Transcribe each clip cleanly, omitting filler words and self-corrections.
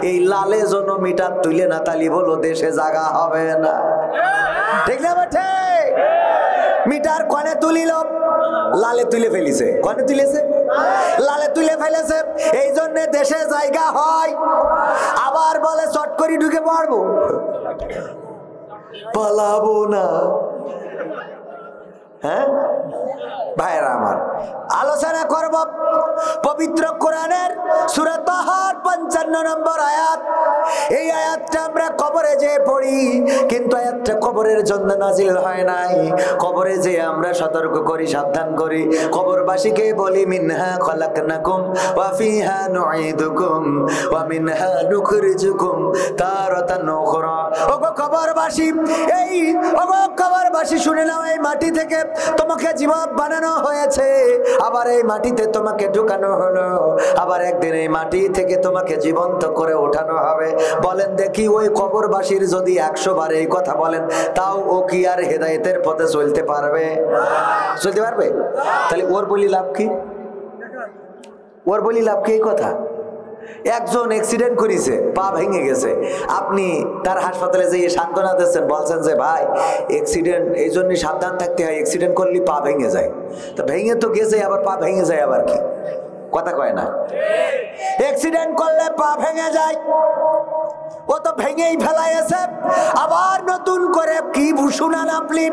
এই লালে জন্য মিটার তুলে না তালি বলো দেশে জায়গা হবে না। ঠিক না বেঠে? মিটার কনে তুলিল? লালে তুলে ফেলিছে। কনে তুলেছে? লালে তুলে ফেলেছে। এই জন্য দেশে জায়গা হয়। আবার বলে চট করে ঢুকে পড়বো, পালাবো না। হ্যাঁ ভাইরা আমার, আলোচনা করব পবিত্র কোরআনের সূরা তাহার 55 নম্বর আয়াত। এই আয়াতটা আমরা কবরে যে পড়ি, কিন্তু আয়াতটা কবরের জন্য নাজিল হয় নাই। কবরে যে আমরা সতর্ক করি, সাবধান করি, কবরবাসীকে বলি মিনহা খলাকনাকুম ওয়া ফিহা নুঈদুকুম ওয়া মিনহা নুখরিজুকুম তারাতান উখরা। ওগো কবরবাসী, এই ওগো কবরবাসী শুনে নাও, এই মাটি থেকে তোমাকে জীবন বানানো হয়েছে, আবার এই মাটিতে তোমাকে ঢুকানো হলো, আবার একদিন এই মাটি থেকে তোমাকে জীবন্ত করে ওঠানো হবে। বলেন দেখি, ওই কবরবাসীর যদি 100 বার এই কথা বলেন, তাও ও কি আর হেদায়েতের পথে চলতে পারবে? চলতে পারবে? তাহলে ওর বলি লাভ কি? ওর বলি লাভ কি? এই কথা একজন অ্যাক্সিডেন্ট করেছে, পা ভেঙে গেছে, আপনি তার হাসপাতালে যেয়ে সান্ত্বনা দিচ্ছেন, বলছেন যে ভাই অ্যাক্সিডেন্ট এই জন্য সাবধান থাকতে হয়, অ্যাক্সিডেন্ট করলে পা ভেঙে যায়। তো ভেঙে তো গেছে, আবার পা ভেঙে যায় আবার কি? কথা কয় না? অ্যাক্সিডেন্ট করলে পা ভেঙে যায়, ও তো ভেঙেই ফেলাইছে, আবার নতুন করে কি ভূষণান আপনি।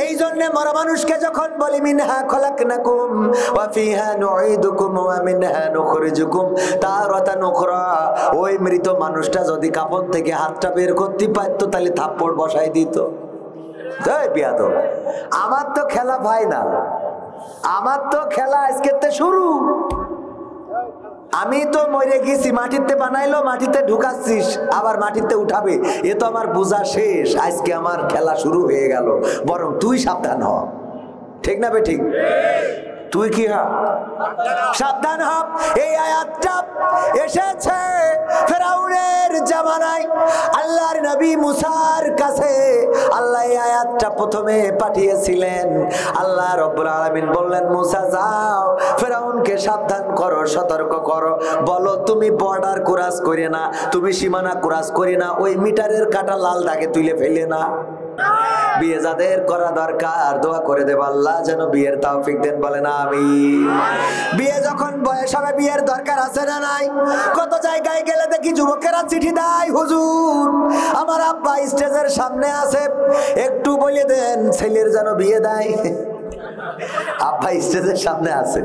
এই জন্য মরা মানুষকে যখন বলি মিনহা খলাকনাকুম ওয়া ফিহা নুঈদুকুম ওয়া মিনহা নুখরিজুকুম তারাতান উখরা, ওই মৃত মানুষটা যদি কাফন থেকে হাতটা বের করতে পারতো, তাহলে থাপ্পড় বসাই দিত। এই বিয়াদব, আমার তো খেলা ফাইনাল, আমার তো খেলা আজকে শুরু। আমি তো মরে গেছি, মাটিতে বানাইলো, মাটিতে ঢুকাচ্ছিস, আবার মাটিতে উঠাবে, এ তো আমার বোঝা শেষ। আজকে আমার খেলা শুরু হয়ে গেল, বরং তুই সাবধান হ। ঠিক না বে ঠিক? তুই কি হ? সাবধান হ। এই আয়াতটা এসেছে ফেরাউনের জামানায়, আল্লাহর নবী মুসার কাছে আল্লাহ এই আয়াতটা প্রথমে পাঠিয়েছিলেন। আল্লাহ রাব্বুল আলামিন বললেন, মুসা যাও, ফেরাউনকে সাবধান করো, সতর্ক করো, বলো তুমি বর্ডার ক্রস করে না, তুমি সীমানা ক্রস করে না, ওই মিটারের কাটা লাল দাগে তুলে ফেলে না। বিয়ে যাদের করা দরকার দোয়া করে দেব, আল্লাহ যেন বিয়ের তৌফিক দেন, বলে না আমিন। বিয়ে যখন বয়স হবে, বিয়ের দরকার আছে না নাই? কত জায়গায় গেলে দেখি যুবকেরা চিঠি দেয়, হুজুর আমার আব্বা স্টেজের সামনে আছে, একটু বলে দেন ছেলের যেন বিয়ে দেয়। আব্বা স্টেজের সামনে আছে,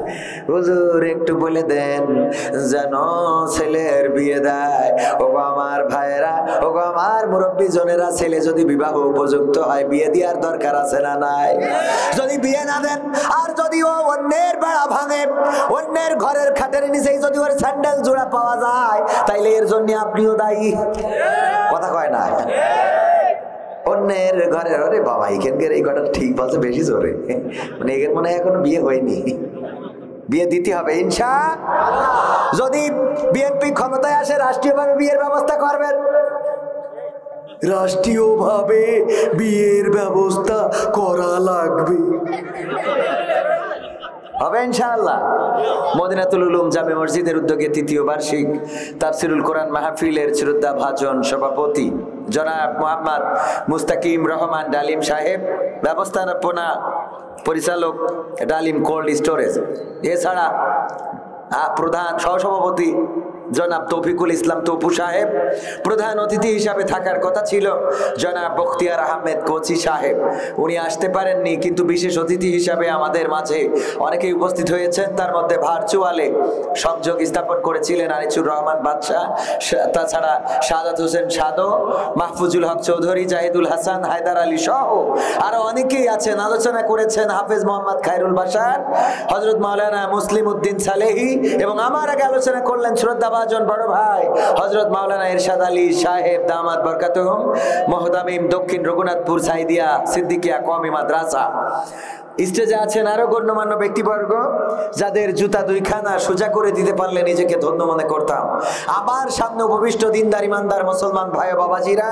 হুজুর একটু বলে দেন যেন ছেলের বিয়ে দেয়। ওগো আমার ভাইরা, ওগো আমার মুরব্বী জনেরা, ছেলে যদি বিবাহ উপযুক্ত হয়, বিয়ে দেওয়ার দরকার আছে না নাই? যদি বিয়ে না দেন, আর যদি ও অন্যের বেড়া ভাঙে, অন্যের ঘরের খাটের নিচেই যদি ওর স্যান্ডেল জোড়া পাওয়া যায়, তাইলে এর জন্য আপনিও দায়ী। কথা কয় না? অন্যের ঘরের, আরে বাবা এখানকার এই কথা ঠিক বলছে, বেশি জোরে, মানে এখানে মনে হয় এখনো বিয়ে হয়নি, বিয়ে দিতে হবে ইনশাআল্লাহ। যদি বিএনপি ক্ষমতায় আসে, রাষ্ট্রীয়ভাবে বিয়ের ব্যবস্থা করবেন, রাষ্ট্রীয়ভাবে বিয়ের ব্যবস্থা করা লাগবে, হবে ইনশাআল্লাহ। মদিনাতুল উলুম জামে মসজিদের উদ্যোগে ৩য় বার্ষিক তাফসিরুল কোরআন মাহফিলের শ্রদ্ধাভাজন সভাপতি জনাব মোহাম্মদ মুস্তাকিম রহমান ডালিম সাহেব, ব্যবস্থাপনা পরিচালক ডালিম কোল্ড স্টোরেজ, এছাড়া প্রধান সহসভাপতি জনাব তৌফিকুল ইসলাম তপু সাহেব, প্রধান অতিথি হিসাবে থাকার কথা ছিল জনাব বখতিয়ার আহমেদ কোচি সাহেব, উনি আসতে পারেননি, কিন্তু বিশেষ অতিথি হিসাবে আমাদের মাঝে অনেকেই উপস্থিত হয়েছেন। তার মধ্যে ভার্চুয়ালে সংযোগ স্থাপন করেছিলেন আনিসুর রহমান বাদশাহ, তাছাড়া সাদাত হোসেন সাদো, মাহফুজুল হক চৌধুরী, জাহিদুল হাসান, হায়দার আলী সহ আরো অনেকেই আছেন। আলোচনা করেছেন হাফেজ মোহাম্মদ খায়রুল বাশার, হযরত মাওলানা মুসলিম উদ্দিন সালেহি, এবং আমার আগে আলোচনা করলেন শ্রদ্ধাভাজন বড় ভাই হযরত মাওলানা ইরশাদ আলী সাহেব দামাত বরকাতুহুম, মুহতামিম দক্ষিণ রঘুনাথপুর সাইদিয়া সিদ্দিকিয়া কওমি মাদ্রাসা। স্টেজে আছেন আরো গণ্যমান্য ব্যক্তিবর্গ, যাদের জুতা দুইখানা সোজা করে দিতে পারলে নিজেকে ধন্য মনে করতাম। আবার সামনে উপবিষ্ট দিনদার ইমানদার মুসলমান ভাই ও বাবাজিরা,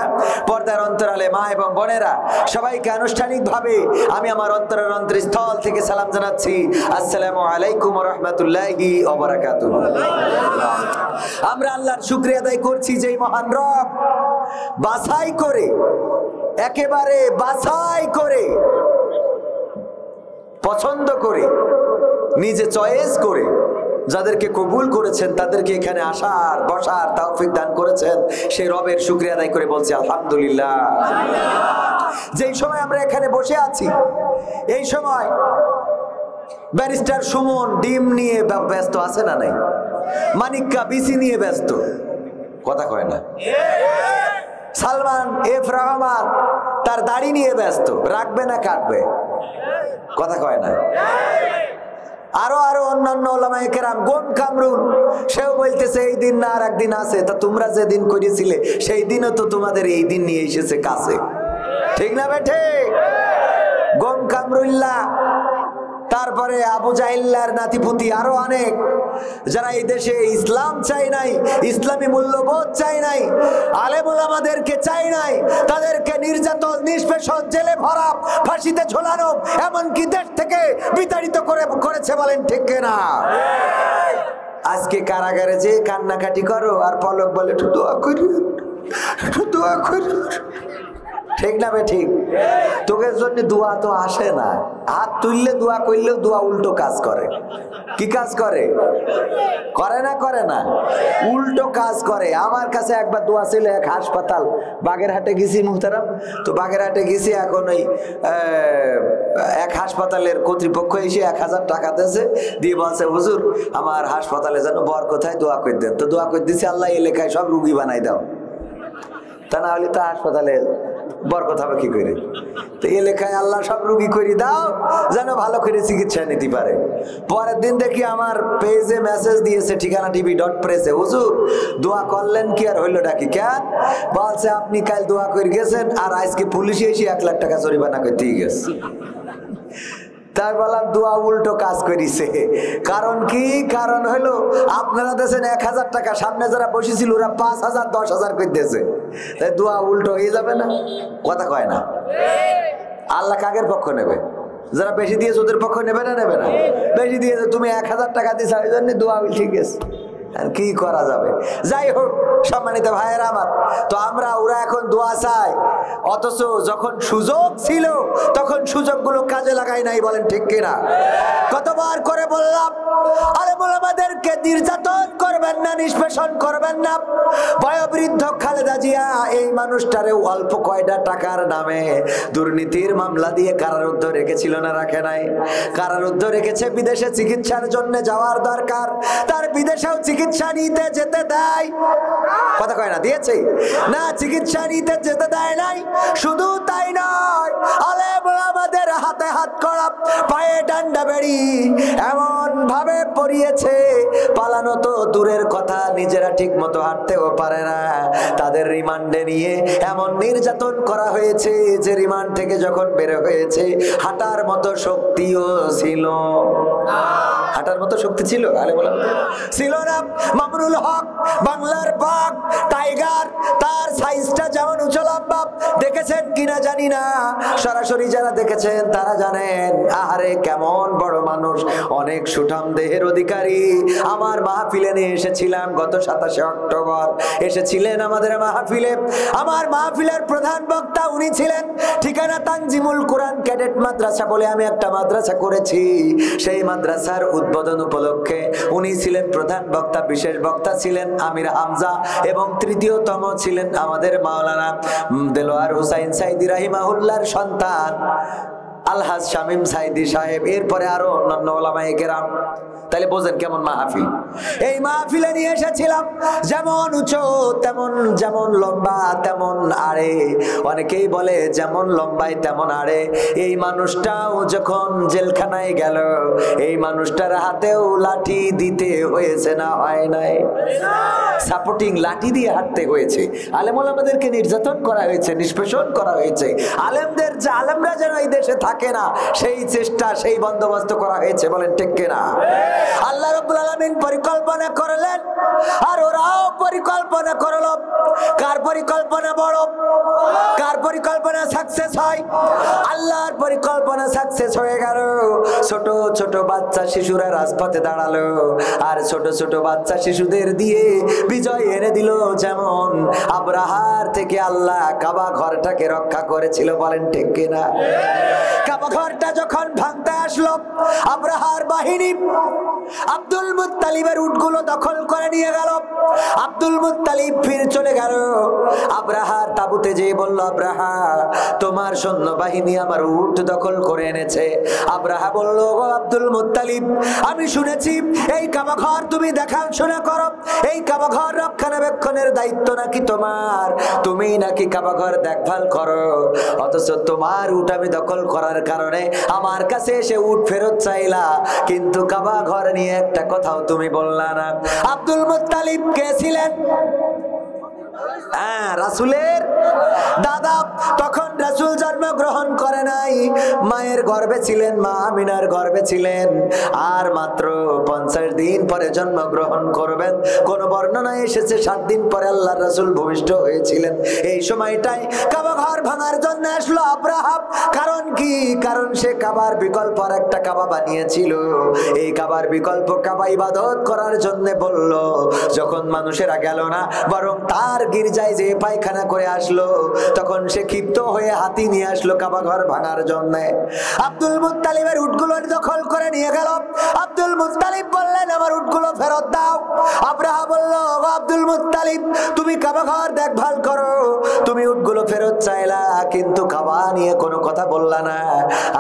পর্দার অন্তরালে মা এবং বোনেরা, সবাইকে আনুষ্ঠানিকভাবে আমি আমার অন্তরের অন্তরস্থল থেকে সালাম জানাচ্ছি। আসসালামু আলাইকুম ওয়া রাহমাতুল্লাহি ওয়া বারাকাতুহু। আমরা আল্লাহর শুকরিয়া আদায় করছি যে মহান রব বাছাই করে, একেবারে বাছাই করে, পছন্দ করে, নিজে চয়েস করে যাদেরকে কবুল করেছেন, তাদেরকে এখানে আসার বসার তৌফিক দান করেছেন। সেই রবের শুকরিয়া আদায় করে বলছি আলহামদুলিল্লাহ। যেই সময় আমরা এখানে বসে আছি, এই সময় ব্যারিস্টার সুমন ডিম নিয়ে ব্যস্ত আছে না নাই? মানিক্কা বিসি নিয়ে ব্যস্ত, কথা কয় না। সালমান এফ রহমান তার দাড়ি নিয়ে ব্যস্ত, রাখবে না কাটবে, কথা কয় না। আরো আরো অন্যান্য ওলামায়ে কেরাম, গোন কামরুল সেও বলতেছে এই দিন না আর একদিন আছে, তা তোমরা যে দিন করেছিলে সেই দিনও তো তোমাদের এই দিন নিয়ে এসেছে কাছে, ঠিক না বেঠে? গোন কামরুল্লাহ, তারপরে আবু জাহিল্লার নাতিপুতি, আরো অনেক যারা এই দেশে ইসলাম চাই নাই, ইসলামী মূল্যবোধ চাই নাই, আলেম ওলামাদেরকে চাই নাই, তাদেরকে নির্যাতন, নিষ্পেষণ, জেলে ভরা, ফাঁসিতে ঝোলানো, এমনকি দেশ থেকে বিতাড়িত করেছে, বলেন ঠিক না? আজকে কারাগারে যে কান্নাকাটি করো আর পলক বলে একটু দোয়া করি, একটু দোয়া করি, ঠিক না বে ঠিক? তোকের জন্য দোয়া তো আসে না, হাত তুললে দোয়া করলেও দোয়া উল্টো কাজ করে। কি কাজ করে? করে না, করে না, উল্টো কাজ করে। আমার কাছে একবার দোয়া ছিল, এক হাসপাতাল বাগেরহাটে গেছি মুহতারাম, তো বাগেরহাটে গেছি, এখন ওই এক হাসপাতালের কর্তৃপক্ষ এসে 1000 টাকা দিয়েছে, দিয়ে বলছে হুজুর আমার হাসপাতালে যেন বরকতায় দোয়া করে দেন। তো দোয়া করে দিছি, আল্লাহ এলাকায় সব রুগী বানাই দাও, তা না হলে তো হাসপাতালে বরকত হবে কি করে? তো এলাকায় আল্লাহ সব রুগী করে দাও যেন ভালো করে চিকিৎসা নিতে পারে। পরের দিন দেখি আমার পেজে মেসেজ দিয়েছে ঠিকানা tv.press-এ, হুজুর দোয়া করলেন কি আর হইল ডাকি কেন? বলছে আপনি কাল দোয়া করে গেছেন আর আজকে পুলিশে এসে 1 লাখ টাকা জরিমানা করতে গেছে। তাই বললাম দোয়া উল্টো কাজ করিছে। কারণ কি? কারণ হলো আপনারা দেশেন 1000 টাকা, সামনে যারা বসেছিল ওরা 5000 10,000 করে দিয়েছে, তাই দোয়া উল্টো হয়ে যাবে না, কথা কয় না? আল্লাহ কাগের পক্ষ নেবে? যারা বেশি দিয়েছে ওদের পক্ষ নেবে না, নেবে না? বেশি দিয়েছে, তুমি 1000 টাকা দিয়েছ, ওই জন্য দোয়া ঠিক আছে, আর কি করা যাবে? যাই হোক সম্মানিত ভাইয়েরা আমার, তো ওরা এখন দোয়া চায়, অথচ যখন সুযোগ ছিল তখন সুযোগগুলো কাজে লাগাই নাই, বলেন ঠিক কিনা? কতবার করে বললাম আলেম ওলামাদেরকে নির্যাতন করবেন না, নিষ্পেষণ করবেন না। বয়োবৃদ্ধ খালেদা জিয়া এই মানুষটারে অল্প কয়টা টাকার নামে দুর্নীতির মামলা দিয়ে কারারুদ্ধ রেখেছিল না? রাখে নাই? কারারুদ্ধ রেখেছে, বিদেশে চিকিৎসার জন্য যাওয়ার দরকার, তার বিদেশেও চিকিৎসা নিতে যেতে দেয়, কথা কয় না? দিয়েছে না? চিকিৎসা নিতে যেতে দেয় নাই। শুধু তাই নয়, আলেম ওলামাদের হাতে হাত করা, পায়ে ডান্ডা বেড়ি এমন ভাবে পরিয়েছে, পালানো তো দূরের কথা, নিজেরা ঠিক মতো হাঁটতেও পারে না। তাদের রিমান্ডে নিয়ে এমন নির্যাতন করা হয়েছে যে রিমান্ড থেকে যখন বের হয়েছে হাঁটার মতো শক্তিও ছিল, হাঁটার মতো শক্তি ছিল আলেম ওলামাদের? ছিল না। মামুনুল হক বাংলার বাঘ টাইগার, তার সাইজটা যেমন উঁচু লম্বা, দেখেছেন কিনা জানি না, সরাসরি যারা দেখেছেন তারা জানেন আহারে কেমন বড় মানুষ, অনেক সুঠাম দেহের অধিকারী। আমার মাহফিলে নিয়ে এসেছিলাম গত 27 অক্টোবর, এসেছিলেন আমাদের মাহফিলে। আমার মাহফিলের প্রধান বক্তা উনি ছিলেন, ঠিকানা তানজিমুল কোরআন ক্যাডেট মাদ্রাসা বলে আমি একটা মাদ্রাসা করেছি, সেই মাদ্রাসার উদ্বোধন উপলক্ষে উনি ছিলেন প্রধান বক্তা। বিশেষ বক্তা ছিলেন আমির হামজা এবং তৃতীয়তম ছিলেন আমাদের মাওলানা দেলোয়ার হুসাইন সাইদি রাহিমাহুল্লাহর সন্তান আলহাজ শামীম সাইদি সাহেব, এরপরে আরো অন্যান্য ওলামায়ে কেরাম। তাহলে বোঝেন কেমন মাহফিল। এই মাহফিলে নিয়ে এসেছিলাম, যেমন উঁচু তেমন, যেমন লম্বা তেমন আড়ে, অনেকেই বলে যেমন লম্বাই তেমন আড়ে। এই মানুষটাও যখন জেলখানায় গেল, এই মানুষটার হাতেও লাঠি দিতে হয়েছে না হয় নাই? সাপোর্টিং লাঠি দিয়ে হাঁটতে হয়েছে, আলেম ওলামাদেরকে নির্যাতন করা হয়েছে, নিষ্পেষণ করা হয়েছে, আলেমরা যেন এই দেশে থাকে না সেই চেষ্টা, সেই বন্দোবস্ত করা হয়েছে। বলেন ঠিক কিনা? আল্লাহ রাব্বুল আলামিন পরিকল্পনা করলেন, আর ওরাও পরিকল্পনা করলো। কার পরিকল্পনা বড়? কার পরিকল্পনা সাকসেস হয়? আল্লাহর পরিকল্পনা সাকসেস হয়ে গেল। ছোট ছোট বাচ্চা শিশুরা রাজপথে দাঁড়ালো, আর ছোট ছোট বাচ্চা শিশুদের দিয়ে বিজয় এনে দিল। যেমন আব্রাহার থেকে আল্লাহ কাবা ঘরটাকে রক্ষা করেছিল। বলেন ঠিক কিনা? কাবা ঘরটা যখন ভাঙতে আসলো, আব্রাহার বাহিনী আব্দুল মুত্তালিবের উটগুলো দখল করে নিয়ে গেল। আব্দুল মুত্তালিব ফিরে চলে গেল। আব্রাহার তাবুতে যেয়ে বলল, আব্রাহা, তোমার সৈন্য বাহিনী আমার উট দখল করে এনেছে। আব্রাহা বলল, ও আব্দুল মুত্তালিব, আমি শুনেছি এই কাবা ঘর তুমি দেখাশোনা করো, এই কাবা ঘর রক্ষণাবেক্ষণের দায়িত্ব নাকি তোমার, তুমি নাকি কাবা ঘর দেখভাল করো, অথচ তোমার উট আমি দখল করার কারণে আমার কাছে এসে উট ফেরত চাইলা, কিন্তু কাবা ঘর নিয়ে একটা কথাও তুমি বললা না। আব্দুল মুত্তালিব কে ছিলেন? রাসূলের দাদা। তখন রাসূল জন্মগ্রহণ করে নাই, মায়ের গর্ভে ছিলেন, মা আমিনার গর্ভে ছিলেন, আর মাত্র 50 দিন পরে জন্মগ্রহণ করবেন। কোন বর্ণনায় এসেছে 7 দিন পরে আল্লাহর রাসূল ভূমিষ্ঠ হয়েছিলেন। এই সময়টাই কাবা ঘর ভাঙার জন্য আসলো আব্রাহা। কারণ কি? কারণ সে কাবার বিকল্প আর একটা কাবা বানিয়েছিল। এই কাবার বিকল্প কাবা ইবাদত করার জন্য বলল। যখন মানুষেরা গেল না, বরং তার গির্জায় যে পায়খানা করে আসলো, তখন সে ক্ষিপ্ত হয়ে হাতি নিয়ে আসলো কাবা ঘর ভাঙার জন্য। আব্দুল মুত্তালিবের উটগুলো দখল করে নিয়ে গেল। আব্দুল মুত্তালিব বললেন, আমার উটগুলো ফেরত দাও। আব্রাহা বলল, আব্দুল মুত্তালিব, তুমি কাবা ঘর দেখভাল করো, তুমি উটগুলো ফেরত চাইলা, কিন্তু কাবা নিয়ে কোনো কথা বললা না।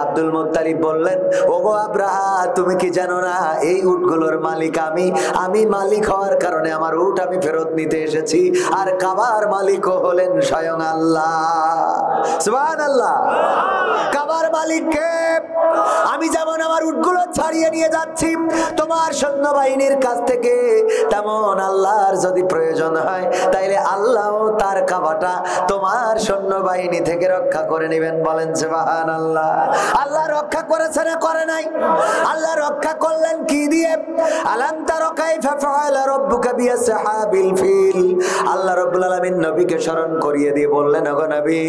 আব্দুল মুত্তালিব বললেন, ওগো আব্রাহা, তুমি কি জানো না এই উটগুলোর মালিক আমি মালিক হওয়ার কারণে আমার উট আমি ফেরত নিতে এসেছি, আর কাবার মালিকও হলেন স্বয়ং আল্লাহ। সুবহানাল্লাহ। কাবার মালিক কে? আমি যেমন আমার উটগুলো ছাড়িয়ে নিয়ে যাচ্ছি তোমার সৈন্যবাহিনীর কাছ থেকে, তেমন আল্লাহর যদি প্রয়োজন হয় তাইলে আল্লাহ তার কাবাটা তোমার সৈন্যবাহিনী থেকে রক্ষা করে নেবেন। বলেন সুবহানাল্লাহ। আল্লাহ রক্ষা করেছে না করে নাই? আল্লাহ রক্ষা করলেন কি দিয়ে? আলাম তারা কাইফা ফাআলা রাব্বুকা বিআসহাবিল ফিল। আল্লাহ রাব্বুল আলামিন নবীকে স্মরণ করিয়ে দিয়ে বললেন, ওগো নবী,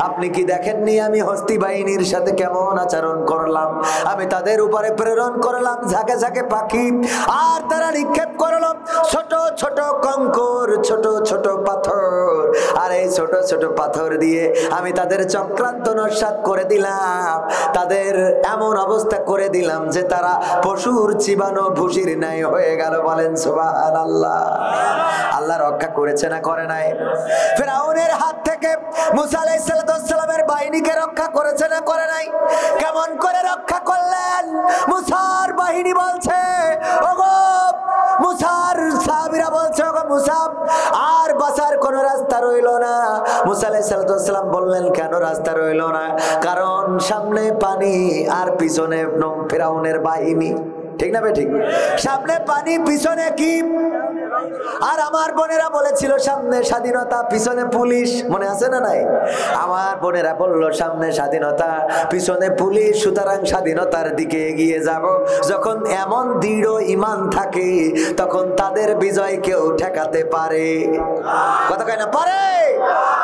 আপনি কি দেখেননি আমি হস্তি বাহিনীর সাথে কেমন আচরণ করলাম? আমি তাদের উপরে প্রেরণ করলাম ঝাঁকে ঝাঁকে পাখি, আর তারা নিক্ষেপ করলো ছোট ছোট কঙ্কর, ছোট ছোট পাথর, আর এই ছোট ছোট পাথর দিয়ে আমি তাদের চক্রান্ত নস্যাৎ করে দিলাম। তাদের এমন অবস্থা করে দিলাম যে তারা পশুর চিবানো ভুসির ন্যায় হয়ে গেল। বলেন সুবহানাল্লাহ। আল্লাহ রক্ষা করেছে না করে নাই? ফিরআউনের হাত থেকে মুসা আলাইহিস সালামের বাহিনীকে রক্ষা করেছে না করে নাই? কেমন করে রক্ষা করলেন? মুসার বাহিনী বলছে, ওগো মুসার সাহাবীরা বলছে, ওগো মুসা, আর বাঁচার কোন রাস্তা রইল না। মুসা আলাইহিস সালাম বললেন, কেন রাস্তা রইল না? কারণ সামনে পানি আর পিছনে ফিরআউনের বাহিনী। ঠিক না বে ঠিক? সামনে পানি, পিছনে কি? আর আমার বোনেরা বলেছিল সামনে স্বাধীনতা, পিছনে পুলিশ। মনে আছে না নাই? আমার বোনেরা বলল সামনে স্বাধীনতা, পিছনে পুলিশ, সুতরাং স্বাধীনতার দিকে এগিয়ে যাব। যখন এমন দৃঢ় ঈমান থাকে, তখন তাদের বিজয় কেউ ঠেকাতে পারে? কথা কয় না? পারে?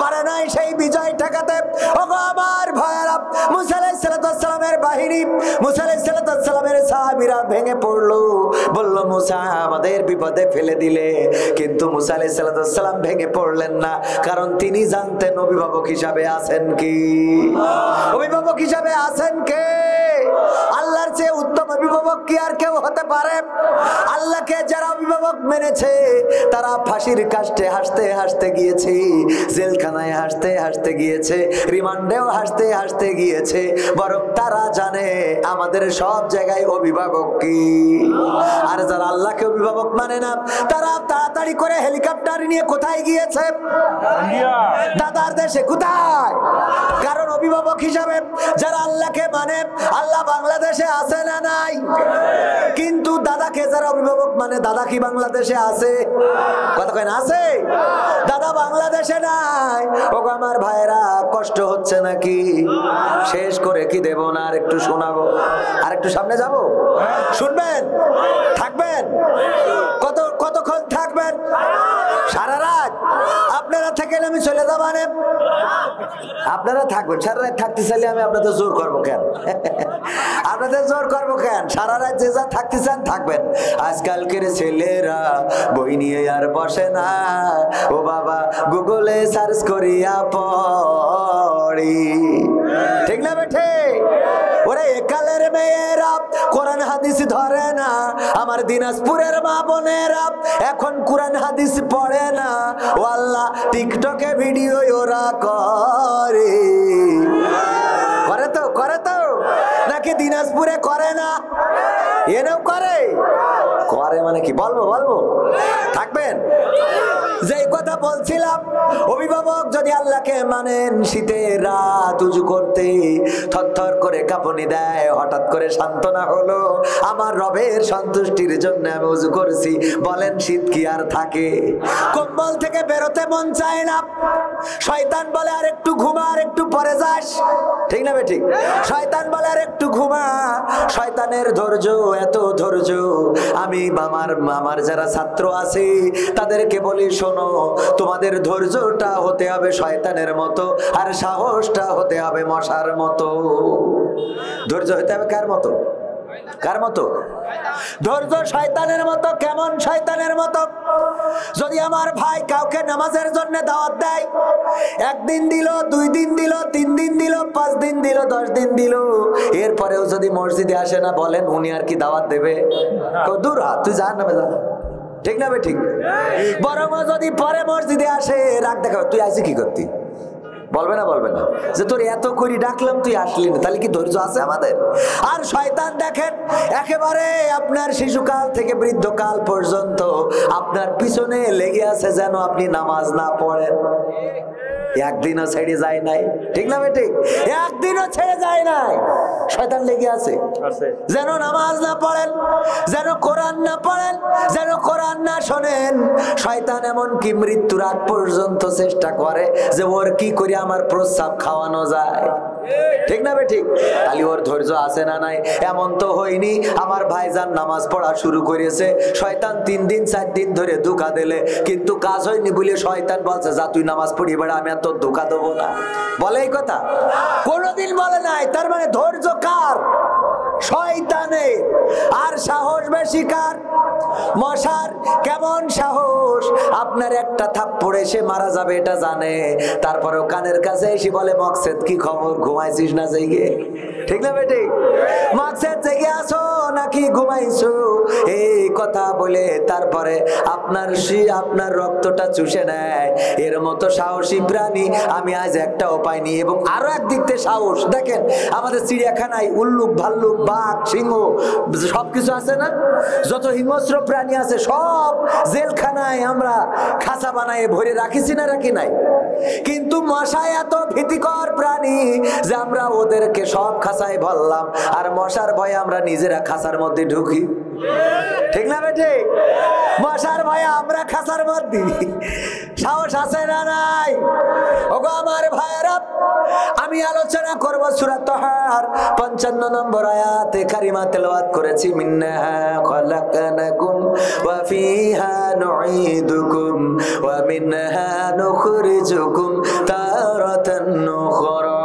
পারে নাই সেই বিজয় ঠেকাতে। ওগো আমার ভাইয়েরা, মুসা আলাইহিস সালামের বাহিনী, মুসা আলাইহিস সালামের সাহাবীরা ভেঙে পড়লো, বলল, মুসা আমাদের বিপদে ফেলে দিলে। কিন্তু মুসা আলাইহিস সালাম ভেঙে পড়লেন না, কারণ তিনি জানতেন অভিভাবক হিসাবে আছেন কি? অভিভাবক হিসাবে আছেন কে? আল্লাহর চেয়ে উত্তম অভিভাবক কি আর কেউ হতে পারে? আল্লাহকে যারা অভিভাবক মেনেছে, তারা ফাঁসির কাষ্টে হাসতে হাসতে গিয়েছে, জেলখানায় হাসতে হাসতে গিয়েছে, রিমান্ডেও হাসতে হাসতে গিয়েছে, বরং তারা জানে আমাদের সব জায়গায় অভিভাবক কি। আর যারা আল্লাহকে অভিভাবক মানে না, তারা তাড়াতাড়ি করে হেলিকপ্টার নিয়ে কোথায় গিয়েছে? দাদার দেশে। কোথায়? কারণ অভিভাবক হিসাবে যারা আল্লাহকে মানে, আল্লাহ দাদা বাংলাদেশে আছে না নাই? কিন্তু দাদাকে যারা অভিভাবক মানে দাদা কি বাংলাদেশে আছে? কথা কয় না আছে? দাদা বাংলাদেশে নাই। ওগো আমার ভাইরা কষ্ট হচ্ছে নাকি? শেষ করে কি দেব না আর একটু শোনাবো? আর একটু সামনে যাব? শুনবেন? থাকবেন? কতক্ষণ থাকবেন? সারা রাত? আপনারা থাকেন আমি চলে যাব মানে? আপনারা থাকবেন। সারা রাত থাকতে চাইলে আমি আপনাদের জোর করবো কেন? আপনাদের জোর করবো কেন? সারা রাত যে যা থাকতে চান থাকবেন। আজকালকের ছেলেরা বই নিয়ে আর বসে না, ও বাবা গুগলে সার্চ করিয়া পড়ি। ঠিক না বেঠে? ওরে একালের মেয়েরা কোরআন হাদিস ধরে না, আমার দিনাজপুরের মা বোনেরা এখন কোরআন হাদিস পড়ে না। ও আল্লাহ, টিকটকে ভিডিও ওরা করে তো নাকি দিনাজপুরে করে না? এনেও করে মানে কি বলবো? থাকবেন? যে কথা বলছিলাম, অভিভাবক যদি আল্লাহকে মানেন, শীতের রাত উজু করতে থরথর করে কাঁপুনি দেয়, হঠাৎ করে সান্ত্বনা হলো আমার রবের সন্তুষ্টির জন্য আমি উজু করছি, বলেন শীত কি আর থাকে? কম্বল থেকে বেরোতে মন চায় না। শয়তান বলে আর একটু ঘুমা, আর একটু পরে যাস। ঠিক না বেঠিক? শয়তান বলে আর একটু ঘুমা। শয়তানের ধৈর্য, এত ধৈর্য। আমি আমার যারা ছাত্র আছে তাদেরকে বলি, শোনো, তোমাদের ধৈর্যটা হতে হবে শয়তানের মতো, আর সাহসটা হতে হবে মশার মতো। ধৈর্য হতে হবে কার মতো? ধৈর্য শয়তানের মতো। কেমন শয়তানের মতো? যদি আমার ভাই কাউকে নামাজের জন্য দাওয়াত দেয়, 1 দিন দিল, 2 দিন দিল, 3 দিন দিল, 5 দিন দিল, 10 দিন দিল, এরপরেও যদি মসজিদে আসে না, বলেন উনি আর কি দাওয়াত দেবে? দূর হ, তুই যা নামে যা। ঠিক না বে ঠিক? বরং যদি পরে মসজিদে আসে, রাগ দেখা, তুই আইসি কি করতি? বলবে না যে তোর এত করি ডাকলাম তুই আসলি না? তাহলে কি ধৈর্য আছে আমাদের? আর শয়তান দেখেন একেবারে আপনার শিশুকাল থেকে বৃদ্ধকাল পর্যন্ত আপনার পিছনে লেগে আছে যেন আপনি নামাজ না পড়েন। একদিনও ছেড়ে যায় নাই। ঠিক না বেটি? একদিনও ছেড়ে যায় নাই। শয়তান লেগে আছে যেন নামাজ না পড়েন, যেন কোরআন না পড়েন, যেন কোরআন না শোনেন। শয়তান এমন কি মৃত্যুর আগ পর্যন্ত চেষ্টা করে যে ওর কি করে আমার প্রস্রাব খাওয়ানো যায়। ঠিক না বেঠিক? তাহলে ওর ধৈর্য আছে না নাই? এমন তো হয়নি আমার ভাইজান নামাজ পড়া শুরু করেছে, শয়তান 3 দিন 4 দিন ধরে ধোঁকা দিলে, কিন্তু কাজ হয়নি বলে শয়তান বলছে যা তুই নামাজ পড়ি বেড়া, আমি আর তোর ধোঁকা দেবো না। বলে এই কথা? কোনোদিন বলে নাই। তার মানে ধৈর্য কার? শয়তানের। আর সাহস বেশি কার? মশার। কেমন সাহস? আপনার একটা থাপ্পড়ে সে মারা যাবে এটা জানে, তারপরেও কানের কাছে এসে বলে মকসেদ কি খবর, ঘুমাইছিস না জেগে? ঠিক না বেটি? মকসেদ জেগে আসো নাকি ঘুমাইছো? এই কথা বলে তারপরে আপনার রক্তটা চুষে নেয়। এর মতো সাহসী প্রাণী আমি আজ একটাও পাইনি। এবং আরো একদিক থেকে সাহস দেখেন, আমাদের চিড়িয়াখানায় উল্লুক, ভাল্লুক, বাঘ, সিংহ সবকিছু আছে না? যত হিংস্র প্রাণী আছে সব জেলখানায় আমরা খাঁচা বানায় ভরে রাখিছি না, রাখি নাই? কিন্তু মশা এত ভীতিকর প্রাণী যে আমরা ওদেরকে সব খাঁচায় ভরলাম, আর মশার ভয়ে আমরা নিজেরা খাঁচার মধ্যে ঢুকি। ঠিক না বেঠে? মশার ভয়ে আমরা খাঁচার মধ্যে। সাহস আছে না নাই? ওগো আমার ভাইয়েরা, আমি আলোচনা করব সূরা তাহার 55 নম্বর আয়াতে কারিমা তেলাওয়াত করেছি। মিন্নাহা খালাকনাকুম ওয়া ফিহা নুঈদুকুম ওয়া মিনহা নুখরিজুকুম তারাতান উখরা।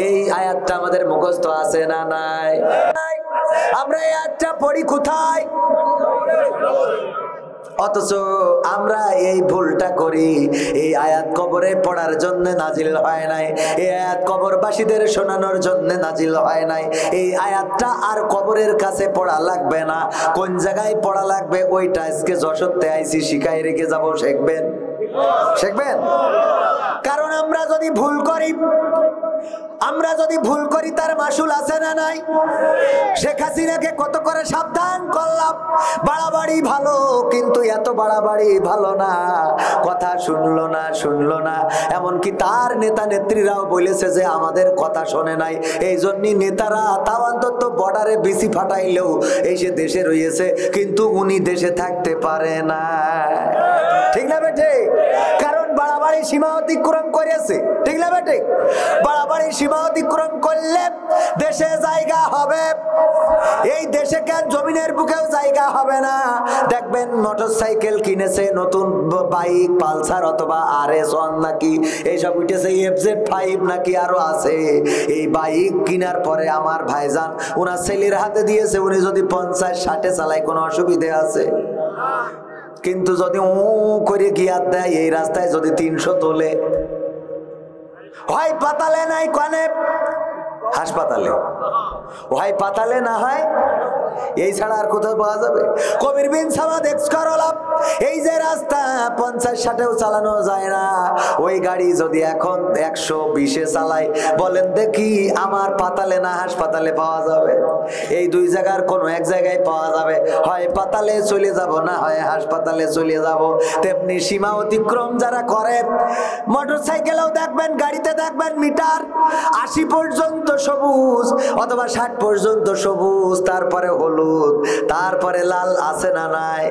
এই আয়াতটা আমাদের মুখস্থ আছে না নাই? আমরা এই আয়াতটা পড়ি কোথায়? অথচ আমরা এই ভুলটা করি। এই আয়াত কবরে পড়ার জন্য নাজিল হয় নাই, এই আয়াত কবরবাসীদের শোনানোর জন্য নাজিল হয় নাই। এই আয়াতটা আর কবরের কাছে পড়া লাগবে না। কোন জায়গায় পড়া লাগবে ওইটা আজকে যশোরতে আইছি শিখাই রেখে যাব। শিখবেন? কারণ আমরা যদি ভুল করি, আমরা যদি ভুল করি তার মাসুল আছে না নাই? শেখ হাসিনাকে কত করে সাবধান করলাম, বাড়াবাড়ি ভালো কিন্তু এত বাড়াবাড়ি ভালো না, কথা শুনলো না। এমনকি তার নেতা নেত্রীরাও বলেছে যে আমাদের কথা শোনে নাই, এই জন্যই নেতারা তাও অন্তত বর্ডারে বিসি ফাটাইলেও এসে দেশে রয়েছে, কিন্তু উনি দেশে থাকতে পারে না। ঠিক না বেটে? কারণ বাড়াবাড়ি সীমা অতিক্রম করেছে। ঠিক না বেটে? বাড়াবাড়ি সীমা অতিক্রম করলে দেশে জায়গা হবে, এই দেশে কেন জমিনের বুকেও জায়গা হবে না। দেখবেন মোটরসাইকেল কিনেছে, নতুন বাইক পালসার অথবা RS1 নাকি এইসব উঠেছে, FZ5 নাকি আরো আছে। এই বাইক কেনার পরে আমার ভাইজান ওনার ছেলের হাতে দিয়েছে, উনি যদি 50-60 চালায় কোনো অসুবিধা আছে? কিন্তু যদি ও করে গিয়ার দেয় এই রাস্তায় যদি 300 তোলে, হয় পাতালে নাই কানে হাসপাতালে, হয় পাতালে না হয় এই ছাড়া আর কোথাও পাওয়া যাবে? কবির বিন সামাদ এক্সকরলাম, এই যে রাস্তা 50-60-এও চালানো যায় না, ওই গাড়ি যদি এখন 120-এ চালায়, বলেন দেখি আমার পাতালে না হাসপাতালে পাওয়া যাবে? এই দুই জায়গার কোন এক জায়গায় পাওয়া যাবে, হয় পাতালে চলে যাব না হয় হাসপাতালে চলে যাব। তেমনি সীমা অতিক্রম যারা করে, মোটরসাইকেলেও দেখবেন, গাড়িতে দেখবেন মিটার 80 পর্যন্ত সবুজ অথবা 60 পর্যন্ত সবুজ, তারপরে হলুদ, তারপরে লাল আছে না নাই?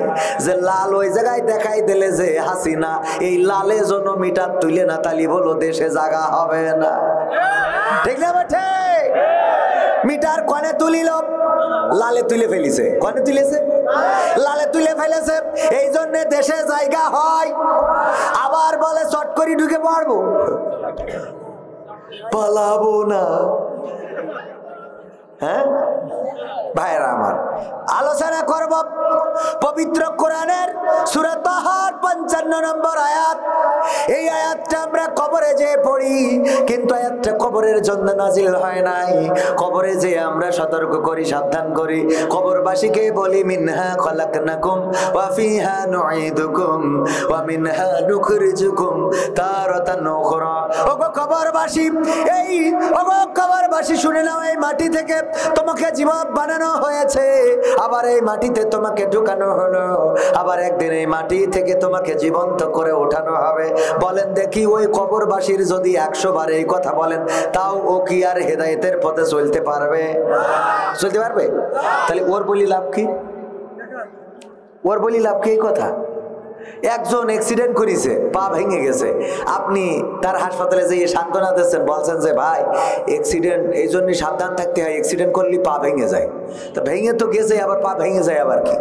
যে লাল ওই জায়গায় দেখাই দিলে যে হাসিনা, এই লালের জন্য মিটার তুলে না তালি বলো দেশে জায়গা হবে না। ঠিক না বেঠে? মিটার কনে তুলিল, লালে তুলে ফেলিছে। কনে তুলেছে? লালে তুলে ফেলেছে, এই জন্য দেশে জায়গা হয়। আবার বলে চট করে ঢুকে পড়বো, পালাবো না। হ্যাঁ ভাইরা আমার, আলোচনা করব পবিত্র কোরআনের সূরা তাহার 55 নম্বর আয়াত। এই আয়াতটা আমরা কবরে যে পড়ি, কিন্তু আয়াতটা কবরের জন্য নাজিল হয় নাই। কবরে যে আমরা সতর্ক করি, সাবধান করি, কবরবাসীকে বলি মিনহা খলাকনাকুম ওয়া ফিহা নুঈদুকুম ওয়া মিনহা নুখরিজুকুম তারাতান উখরা। ওগো কবরবাসী, এই ওগো কবরবাসী শুনে নাও, এই মাটি থেকে তোমাকে জীবন বানানো হয়েছে, আবার এই মাটিতে তোমাকে ঢুকানো হলো, আবার একদিন এই মাটি থেকে তোমাকে জীবন্ত করে ওঠানো হবে। বলেন দেখি ওই কবরবাসীর যদি 100 বার এই কথা বলেন, তাও ও কি আর হেদায়েতের পথে চলতে পারবে? চলতে পারবে? তাহলে ওর বলি লাভ কি? ওর বলি লাভ কি? এই কথা, একজন অ্যাক্সিডেন্ট করেছে, পা ভেঙে গেছে, আপনি তার হাসপাতালে যেয়ে সান্ত্বনা দিচ্ছেন, বলছেন যে ভাই অ্যাক্সিডেন্ট এই জন্য সাবধান থাকতে হয়, অ্যাক্সিডেন্ট করলে পা ভেঙে যায়। তো ভেঙে তো গেছে, আবার পা ভেঙে যায় আবার কি?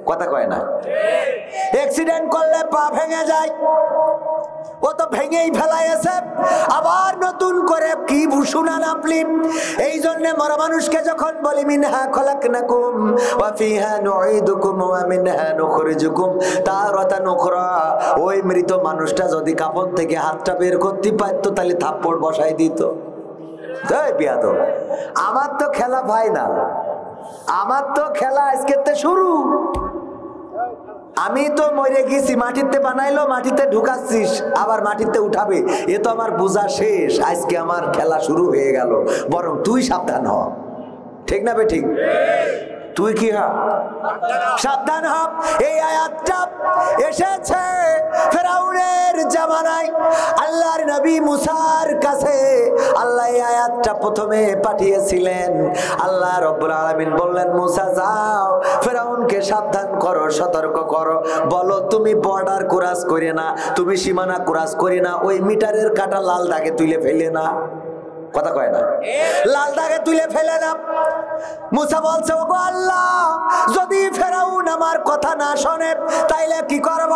কথা কয় না? অ্যাক্সিডেন্ট করলে পা ভেঙে যায়, ও তো ভেঙেই ফেলাইছে, আবার নতুন করে কি ভূষণা নাপলি। এই জন্য মরা মানুষকে যখন বলি মিনহা খলাকনাকুম ওয়া ফিহা নুঈদুকুম ওয়া মিনহা নুখরিজুকুম তারাতান উখরা, ওই মৃত মানুষটা যদি কাফন থেকে হাতটা বের করতে পারতো তাহলে থাপ্পড় বসাই দিত। তাই বিয়াদ, আমার তো খেলা ফাইনাল, আমার তো খেলা আজকে শুরু। আমি তো মরে গেছি, মাটিতে বানাইলো, মাটিতে ঢুকাচ্ছিস, আবার মাটিতে উঠাবে, এ তো আমার বোঝা শেষ। আজকে আমার খেলা শুরু হয়ে গেল, বরং তুই সাবধান হ। ঠিক না বে? ঠিক। তুই কি সাবধান হ। এই আয়াতটা এসেছে ফেরাউনের জামানায়, আল্লাহর নবী মুসার কাছে আল্লাহ এই আয়াতটা প্রথমে পাঠিয়েছিলেন। আল্লাহ রাব্বুল আলামিন বললেন, মুসা যাও ফেরাউনকে সাবধান করো, সতর্ক করো, বলো তুমি বর্ডার ক্রস করে না, তুমি সীমানা ক্রস করে না, ওই মিটারের কাটা লাল দাগে তুলে ফেলে না। কথা কয় না? লাল দাগে তুলে ফেলে না। মুসা বলছে, ওগো আল্লাহ, যদি ফেরাউন আমার কথা না শোনে তাইলে কি করব?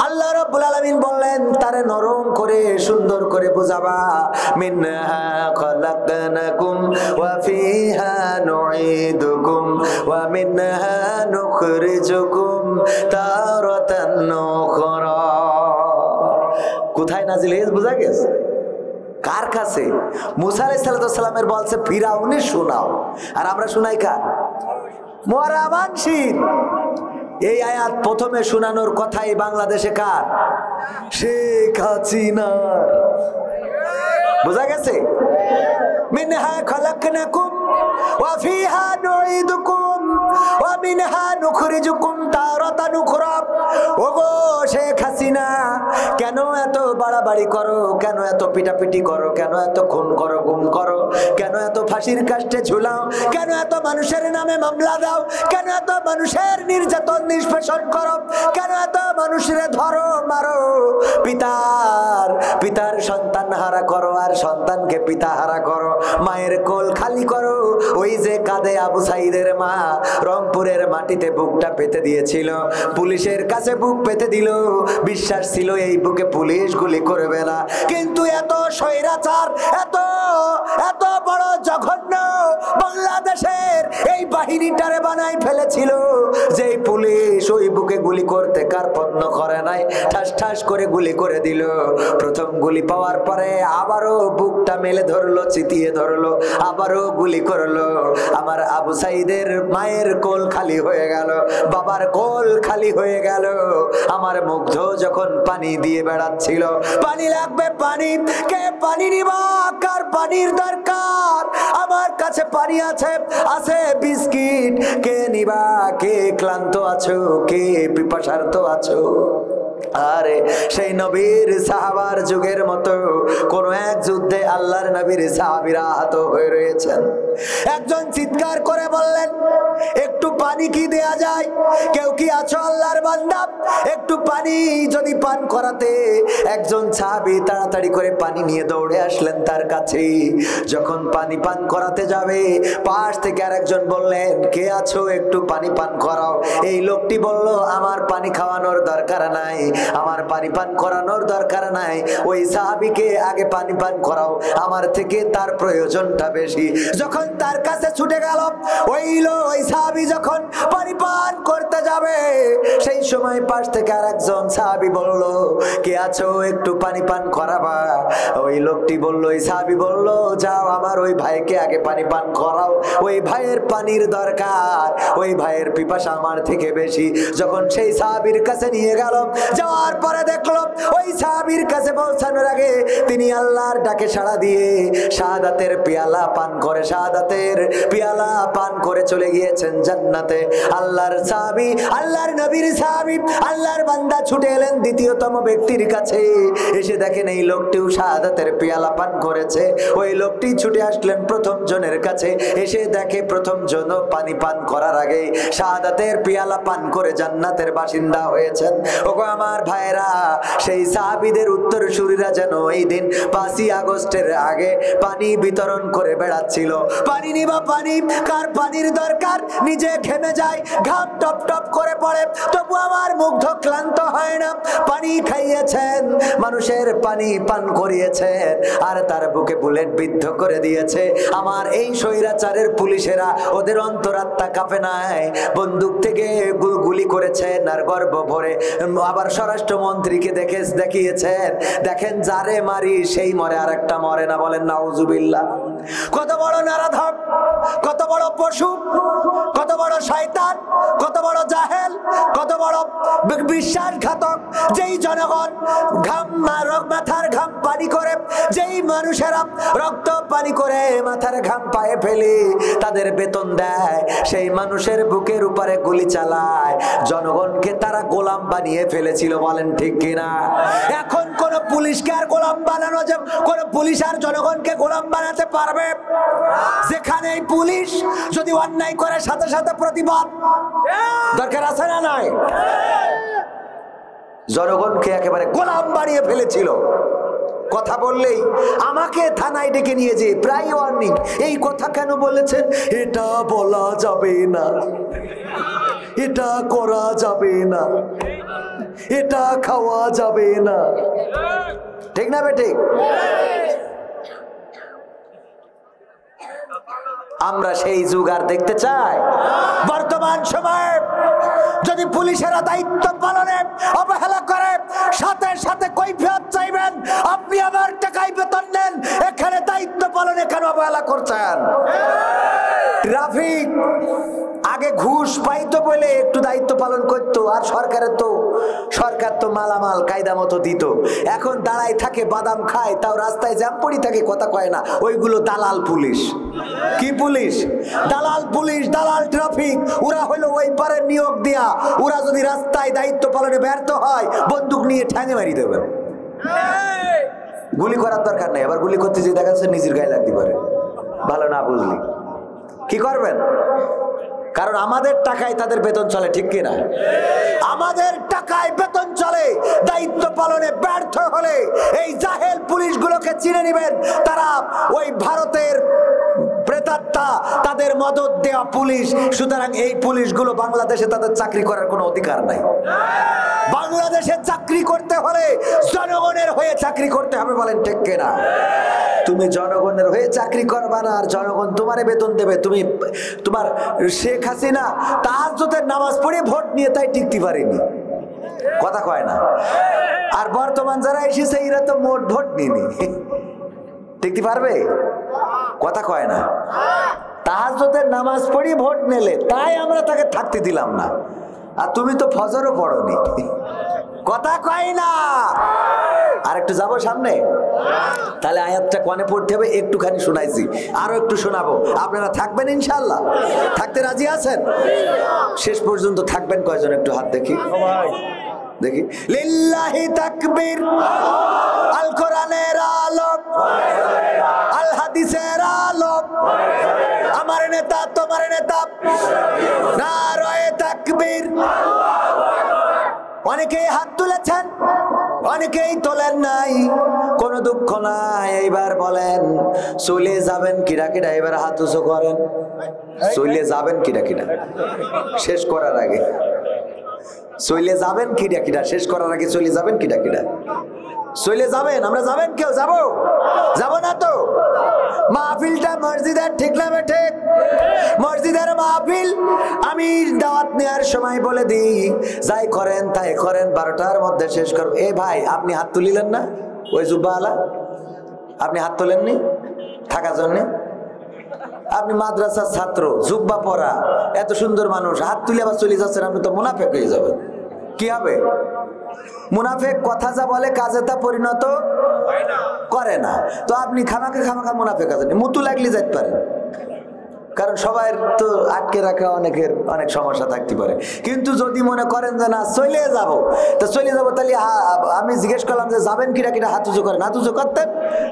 আল্লাহ রাব্বুল আলামিন বললেন, তারে নরম করে সুন্দর করে বুঝাবা, মিনহা খলাকনাকুম ওয়া ফিহা নুঈদুকুম ওয়া মিনহা নুখরিজুকুম তারাতান উখরা। কোথায় নাজিল হয়েছে বোঝা গেছে? কার কাছে? মুসা আলাইহিস সালামের বলছে ফিরাউনে শোনাও, আর আমরা শোনাই কার? মরা মানসির। এই আয়াত প্রথমে শোনানোর কথাই বাংলাদেশে কার? শেখ হাসিনার। বোঝা গেছে? মিনহা খালাকনাকুম ওয়া ফিহা নুঈদুকুম ওয়া মিনহা নুখরিজুকুম তারাতান উখরা। ওগো শেখ হাসিনা, কেন এত বাড়াবাড়ি করো, কেন এত পিটাপিটি করো, কেন এত খুন করো, গুম করো, কেন এত ফাঁসির কাস্টে ঝুলাও, কেন এত মানুষের নামে মামলা দাও, কেন এত মানুষের নির্যাতন নিষ্পেষণ করো, কেন এত মানুষের ধরো মারো, পিতার সন্তান হারা করো আর সন্তানকে পিতা হারা করো, মায়ের কোল খালি করো। ওই যে কাঁদে আবু সাইদের মা রংপুরের মাটিতে বুকটা পেতে দিয়েছিল, পুলিশের কাছে বুক পেতে দিল, বিশ্বাস ছিল এই বুকে পুলিশ গুলি করবে না, কিন্তু এত স্বৈরাচার, এত এত বড় জঘন্য বাংলাদেশের এই বাহিনীটারে বানাই ফেলেছিল যে পুলিশ ওই বুকে গুলি করতে কার্পণ্য করে নাই, ঠাস ঠাস করে গুলি করে দিল। প্রথম গুলি পাওয়ার পরে আবারও বুকটা মেলে ধরলো, চিতিয়ে ধরলো, আবারও গুলি করলো। আমার আবু সাইদের মায়ের কোল খালি হয়ে গেল, বাবার কোল খালি হয়ে গেল। আমার মুগ্ধ যখন পানি দিয়ে বেড়াচ্ছিল, পানি লাগবে পানি, কে পানি নিবা, কার পানির দরকার, আমার কাছে পানি আছে, আছে বিস্কিট, কে নিবা, কে ক্লান্ত আছো, কে পিপাসার্ত আছো। আরে সেই নবীর সাহাবার যুগের মতো কোন এক যুদ্ধে আল্লাহর নবীর সাহাবীরা আহত হয়ে রয়েছেন। একজন চিৎকার করে বললেন, একটু পানি কি দেয়া যায়? কেউ কি আছো আল্লাহর বান্দা, একটু পানি যদি পান করাতে? একজন সাহাবী তাড়াতাড়ি করে পানি নিয়ে দৌড়ে আসলেন তার কাছে। যখন পানি পান করাতে যাবে, পাশ থেকে আরেকজন বললেন, কে আছো একটু পানি পান করাও। এই লোকটি বলল, আমার পানি খাওয়ানোর দরকার নাই, আমার পানি পান করানোর দরকার নাই, ওই সাহাবীকে আগে পানি পান করাও, আমার থেকে তার প্রয়োজনটা বেশি। যখন তার কাছে ছুটে গেল, ওই সাহাবী যখন পানি পান করতে যাবে, সেই সময় পাশ থেকে আরেকজন সাহাবী বলল, কে আছো একটু পানি পান করাবা? ওই লোকটি বলল, ওই সাহাবী বলল, যাও আমার ওই ভাইকে আগে পানি পান করাও, ওই ভাইয়ের পানির দরকার, ওই ভাইয়ের পিপাসা আমার থেকে বেশি। যখন সেই সাহাবীর কাছে নিয়ে গেল, যাওয়ার পরে দেখলো ওই সাহাবীর কাছে পৌঁছানোর আগে তিনি আল্লাহর ডাকে সাড়া দিয়ে শাহাদাতের পেয়ালা পান করে, শাহাদাতের পেয়ালা পান করে চলে গিয়েছেন জান্নাতে। আল্লাহর সাহাবী, আল্লাহর নবীর সাহাবী, আল্লাহর বান্দা ছুটে এলেন দ্বিতীয়তম ব্যক্তির কাছে, এসে দেখেন এই লোকটিও শাহাদাতের পেয়ালা পান করেছে। ওই লোকটি ছুটে আসলেন প্রথম জনের কাছে, এসে দেখে প্রথম জন পানি পান করার আগে শাহাদাতের পেয়ালা পান করে জান্নাতের বাসিন্দা হয়েছেন। ওগো আমার ভাইরা, সেই সাহাবীদের উত্তরসূরিরা যেন এই দিন 5ই আগস্টের আগে পানি বিতরণ করে বেড়াচ্ছিল। পানি নিবা পানি, কার পানির দরকার, নিজে ঘেমে যায়, ঘাম টপ টপ করে পড়ে, তবু আমার মুগ্ধ ক্লান্ত হয় না। পানি খাইয়েছেন, মানুষের পানি পান করিয়েছেন, আর তার বুকে বুলেট বিদ্ধ করে দিয়েছে। আমার এই স্বৈরাচারের পুলিশেরা, ওদের অন্তরাত্মা কাঁপে নাই, বন্দুক থেকে গুলি করেছেন আর গর্ব ভরে। আবার স্বরাষ্ট্রমন্ত্রীকে দেখিয়েছেন, দেখেন যারে মারি সেই মরে, আর একটা মরে না, বলেন নাউজুবিল্লাহ। কত বড় নারাধম, কত বড় পশু, কত বড় শয়তান, কত বড় জাহেল, কত বড় বিশ্বাসঘাতক। যেই জনগণ মাথার ঘাম পানি করে, যেই মানুষেরা রক্ত পানি করে মাথার ঘাম পায়ে ফেলে তাদের বেতন দেয়, সেই মানুষের বুকের উপরে গুলি চালায়। জনগণকে তারা গোলাম বানিয়ে ফেলেছিল, বলেন ঠিক কিনা? এখন কোন পুলিশকে আর গোলাম বানানো যাবে? কোন পুলিশ আর জনগণকে গোলাম বানাতে পারবে? যেখানে পুলিশ যদি অন্যায় করে সাথে সাথে প্রতিবাদ দরকার আছে না নাই? জনগণকে একেবারে গোলাম বানিয়ে ফেলেছিল। কথা বললেই আমাকে থানায় ডেকে নিয়ে যে প্রায় ওয়ার্নিং, এই কথা কেন বলেছেন, এটা বলা যাবে না, এটা করা যাবে না, এটা খাওয়া যাবে না, ঠিক না বেঠিক? আমরা সেই যুগ আর দেখতে চাই? বর্তমান সময়ে যদি পুলিশেরা দায়িত্ব পালনে অবহেলা করে, সাথে সাথে কৈফিয়ত চাইবেন। আপনি আমার টাকায় বেতন নেন, এখানে দায়িত্ব পালনে কেন অবহেলা করছেন? ট্রাফিক আগে ঘুষ পাইতো বলে একটু দায়িত্ব পালন করতো, আর সরকার তো মালামাল কায়দা মতো দিত। এখন দাঁড়ায় থাকে, বাদাম খায়, তাও রাস্তায় জ্যাম পড়ি থাকে, কথা কয় না। ওইগুলো দালাল পুলিশ। কি পুলিশ? দালাল পুলিশ, দালাল ট্রাফিক। ওরা হলো ওই পারের নিয়োগ দিয়া, ওরা যদি রাস্তায় দায়িত্ব পালনে ব্যর্থ হয় বন্দুক নিয়ে ঠ্যাঙে মারি দেবে। গুলি করার দরকার নেই, আবার গুলি করতে যে দেখা যাচ্ছে নিজের গায়ে লাগতে পারে, ভালো না বুঝলি কি করবেন? কারণ আমাদের টাকায় তাদের বেতন চলে, ঠিক কিনা? আমাদের টাকায় বেতন চলে। দায়িত্ব পালনে ব্যর্থ হলে এই জাহেল পুলিশগুলোকে চিনে নেবেন, তারা ওই ভারতের প্রেতাত্মা, তাদের মদত দেওয়া পুলিশ। সুতরাং এই পুলিশগুলো বাংলাদেশে তাদের চাকরি করার কোনো অধিকার নাই। বাংলাদেশে চাকরি করতে হলে জনগণের হয়ে চাকরি করতে হবে, বলেন ঠিক কিনা? তুমি জনগণের হয়ে চাকরি করবা না, আর জনগণ তোমারে বেতন দেবে। তুমি তোমার শেখ হাসিনা তাহাজ্জুদের নামাজ পড়ে ভোট নিয়ে তাই টিকতে পারেনি, কথা কয় না। আর বর্তমান যারা এসেছে এরা তো মোট ভোট নিনি, টিকতে পারবে? কথা কয় না। তাহাজ্জুদের নামাজ পড়ি ভোট নিলে, তাই আমরা তাকে থাকতে দিলাম না। আর তুমি তো ফজরও পড়োনি, কথা কয় না। আর একটু যাবো সামনে, তাহলে আয়াতটা কোনে পড়তে হবে একটুখানি শোনাইছি, আরো একটু শোনাবো। আপনারা থাকবেন ইনশাআল্লাহ? থাকতে রাজি আছেন? শেষ পর্যন্ত থাকবেন কয়জন? একটু হাত দেখি, দেখি। লিল্লাহি তাকবীর, আল কোরআনের আলো, আল হাদিসের আলো, আমার নেতা তোমার নেতা, নারায়ে তাকবীর। অনেকেই হাত তুলেছেন, অনেকেই তোলেন নাই, কোনো দুঃখ নাই। এইবার বলেন চলে যাবেন কিরা কিরা? এবার হাত উঁচু করেন। চলে যাবেন কিরা কিরা শেষ করার আগে? চলে যাবেন কিরা কিরা শেষ করার আগে? চলে যাবেন কিরা কিরা? চলে যাবেন? আমরা যাবেন? কেউ যাবো? যাবো না তো? মাহফিলটা মসজিদের, ঠিক না বেঠে? মসজিদের মাহফিল আমি দাওয়াত নেওয়ার সময় বলে দিই, যাই করেন তাই করেন, 12টার মধ্যে শেষ করবো। এ ভাই, আপনি হাত তুলিলেন না? ওই জুব্বাওয়ালা, আপনি হাত তোলেননি থাকার জন্যে? আপনি মাদ্রাসার ছাত্র, জুব্বা পরা, এত সুন্দর মানুষ, হাত তুলে আবার চলে যাচ্ছেন, আপনি তো মুনাফেক হয়ে যাবেন। কি হবে? মুনাফেক কথা যা বলে কাজে তা পরিণত করে না। তো আপনি খামাখা মুনাফেক আছেন, মুতু লাগলে যাইতে পারেন। কারণ সবাই তো আটকে রাখা অনেকের অনেক সমস্যা থাকতে পারে। কিন্তু যদি মনে করেন যে না চলে যাব, তো চলে যাবো, তাহলে আমি জিজ্ঞেস করলাম যে যাবেন কিনা কিনা, হাত উঁচু করেন। হাত উঁচু করতেন,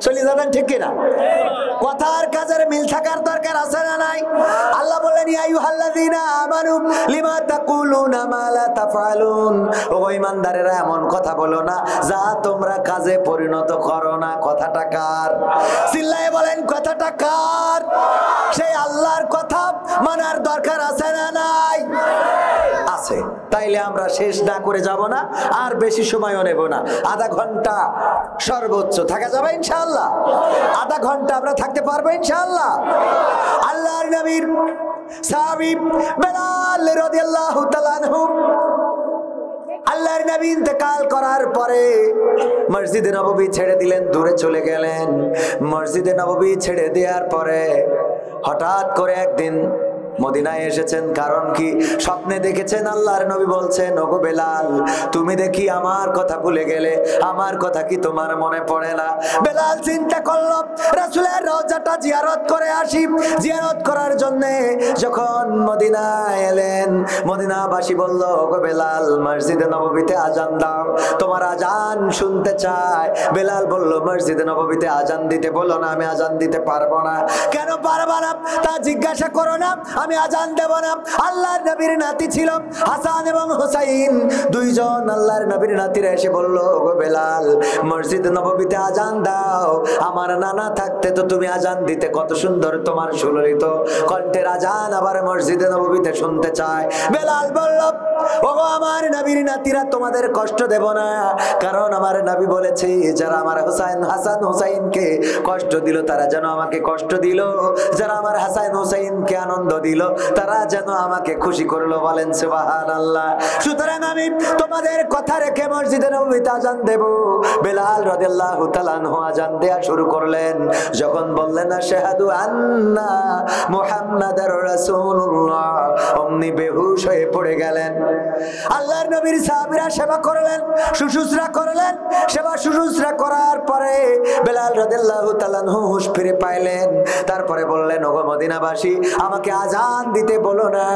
চলে যাবেন, ঠিক কিনা? কথার কাজের মিল থাকার দরকার আছে না নাই? আল্লাহ বলেন ইয়া আইয়ুহাল্লাযীনা আমানু লিমা তাকুলুনা মা লা তাফআলুন, ও ঈমানদারেরা এমন কথা বলো না যা তোমরা কাজে পরিণত করো না। কথাটা কার? চিল্লায়ে বলেন কথাটা কার? সেই আল্লাহর কথা মানার দরকার আছে না নাই? আছে। তাইলে আমরা শেষ না করে যাব না, আর বেশি সময়ও নেব না। আধা ঘন্টা সর্বোচ্চ থাকা যাবে ইনশাআল্লাহ? আধা ঘন্টা আমরা থাকতে পারবো ইনশাআল্লাহ? আল্লাহর নবীর সাহাবী বেলাল রাদিয়াল্লাহু তাআলা আনহু আল্লাহর নবী ইন্তেকাল করার পরে মসজিদে নববী ছেড়ে দিলেন, দূরে চলে গেলেন। মসজিদে নববী ছেড়ে দেওয়ার পরে হঠাৎ করে একদিন মদিনায় এসেছেন। কারণ কি? স্বপ্নে দেখেছেন আল্লাহর নবী বলছেন, ওগো বেলাল, তুমি দেখি আমার কথা ভুলে গেলে, আমার কথা কি তোমার মনে পড়ে না? বেলাল চিন্তা করলো রাসূলের রওজাটা জিয়ারত করে আসি। জিয়ারত করার জন্য যখন মদিনায় এলেন, মদিনাবাসী বলল, ওগো বেলাল, মসজিদে নববীতে আজান দাও, তোমার আজান শুনতে চায়। বেলাল বলল, মসজিদে নববীতে আজান দিতে বলো না, আমি আজান দিতে পারবো না। কেন পারবা না তা জিজ্ঞাসা করো না, আমি আজান দেব না। আল্লাহর নবীর নাতি ছিল হাসান এবং হুসাইন, দুইজন আল্লাহর নবীর নাতিরা এসে বলল, ওগো বেলাল, মসজিদ নববীতে আজান দাও। আমার নানা থাকতে তো তুমি আজান দিতে, কত সুন্দর তোমার সুললিত কণ্ঠের আজান আবার মসজিদে নববীতে শুনতে চায়। বেলাল বলল, ওগো আমার নবীর নাতিরা তোমাদের কষ্ট দেব না, কারণ আমার নবী বলেছে যারা আমার হাসান হুসাইনকে কষ্ট দিল তারা যেন আমাকে কষ্ট দিল, যারা আমার হাসান হুসাইনকে আনন্দ দিল তারা যেন আমাকে খুশি করলো। বলেন সুবহানাল্লাহ। সুতরাং আমি তোমাদের কথা রেখে মসজিদে নববীতে আজান দেব। বেলাল রাদিয়াল্লাহু তাআলা আনহু আজান দেয়া শুরু করলেন। যখন বললেন আশহাদু আন্না মুহাম্মাদার রাসূলুল্লাহ, অমনি বেহুশ হয়ে পড়ে গেলেন। আল্লাহর নবীর সাহাবীরা সেবা করলেন, শুশ্রূষা করলেন। সেবা শুশ্রূষা করার পরে বেলাল রাদিয়াল্লাহু তাআলা আনহু হুঁশ ফিরে পাইলেন। তারপরে বললেন ওগো মদিনাবাসী, আমাকে আজান দিতে বলো না,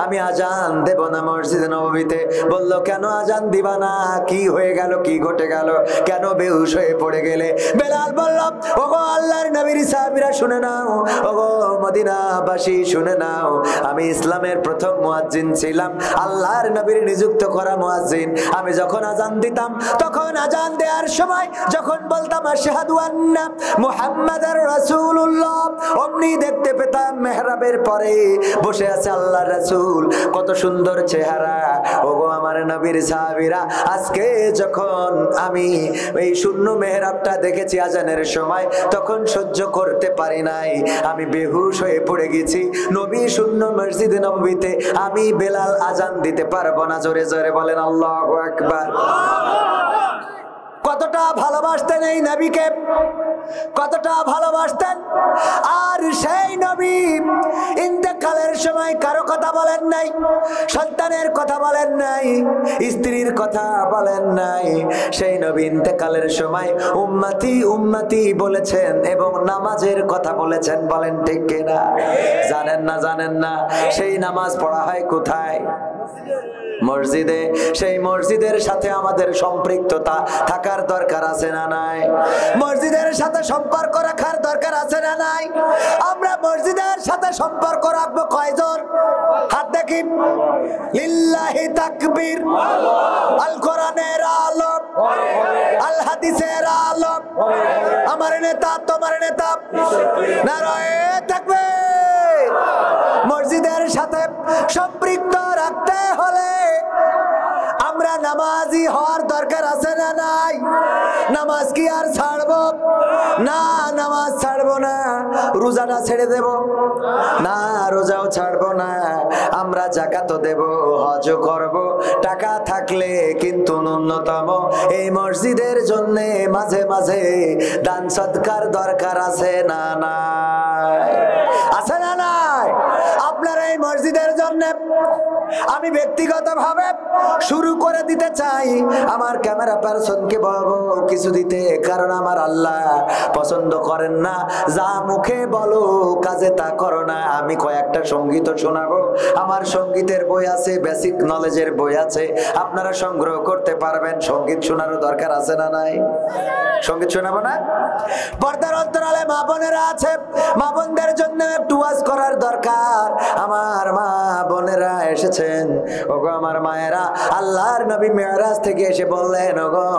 আমি আজান দেব না মসজিদে নববীতে। বলল কেন আজান দিবা না? কি হয়ে গেল, কি ঘটে গেল, কেন বেহুশ হয়ে পড়ে গেলে? বেলাল বলল ওগো আল্লাহর নবীর সাহাবীরা শুনে নাও, ওগো মদিনাবাসী শুনে নাও, আমি ইসলামের প্রথম মুয়াজ্জিন ছিলাম, আল্লাহর নবীর নিযুক্ত করা মুয়াজ্জিন। আমি যখন আজান দিতাম তখন আজান দেওয়ার সময় যখন বলতাম আশহাদু আন্না মুহাম্মাদার রাসূলুল্লাহ, অমনি দেখতে পেতাম মেহরাবের পরে বসে আছে আল্লাহর রাসূল। কত সুন্দর চেহারা। ওগো আমার নবীর সাহাবীরা, আজকে যখন আমি এই শূন্য মেহরাবটা দেখেছি আজানের সময়, তখন সহ্য করতে পারি নাই, আমি বেহুশ হয়ে পড়ে গেছি। নবী শূন্য মসজিদে নববীতে আমি বেলাল আজান দিতে পারবো না। জোরে জোরে বলেন আল্লাহু আকবার। কতটা ভালোবাসতেন এই নবীকে, কতটা ভালোবাসতেন। আর সেই নবী ইন্তেকালের সময় কারো কথা বলেন নাই, সন্তানের কথা বলেন নাই, স্ত্রীর কথা বলেন নাই। সেই নবী ইন্তেকালের সময় উম্মতি উম্মতি বলেছেন এবং নামাজের কথা বলেছেন। বলেন ঠিক কিনা? জানেন না? জানেন না? সেই নামাজ পড়া হয় কোথায়? মসজিদে। সেই মসজিদের সাথে আমাদের সম্পৃক্ততা থাকার দরকার আছে না নাই? মসজিদের সাথে সম্পর্ক রাখার দরকার আছে না নাই? আমরা মসজিদের সাথে সম্পর্ক রাখবো কয়জন? হাত দেখি। লিল্লাহি তাকবীর। আল কোরআনের আলো, আল হাদিসের আলো। আমার নেতা তোমার নেতা, নারায়ে তাকবীর। মসজিদের সাথে সম্পৃক্ত রাখতে হলে আমরা নামাজি হওয়ার দরকার আছে না নাই? নামাজ কি আর ছাড়বো? না, নামাজ ছাড়বো না। রোজাটা ছেড়ে দেব না, রোজাও ছাড়বো না। আমরা যাকাতও দেব, হজও করব, টাকা থাকলে কিন্তু ন্যূনতম এই মসজিদের জন্য মাঝে মাঝে দান সদকার দরকার আছে না নাই? আছে না নাই? আপনার এই মসজিদের জন্য আমি ব্যক্তিগতভাবে শুরু করে দিতে চাই। আমার ক্যামেরা পারসনকে বলবো কিছু দিতে, কারণ আমার আল্লাহ পছন্দ করেন না যা মুখে বলো কাজে তা করো না। আমি কয়েকটা সঙ্গীত শোনাবো। আমার সঙ্গীতের বই আছে, বেসিক নলেজের বই আছে, আপনারা সংগ্রহ করতে পারবেন। সঙ্গীত শোনারও দরকার আছে না নাই? সঙ্গীত শোনাবো না? পর্দার অন্তরালে মা বোনেরা আছে, মা বোনদের জন্য একটু ওয়াজ করার দরকার। আমার মা বোনেরা এসেছেন, ওগো আমার মায়েরা, আল্লাহর নবী মেরাজ থেকে এসে বললেন ওগো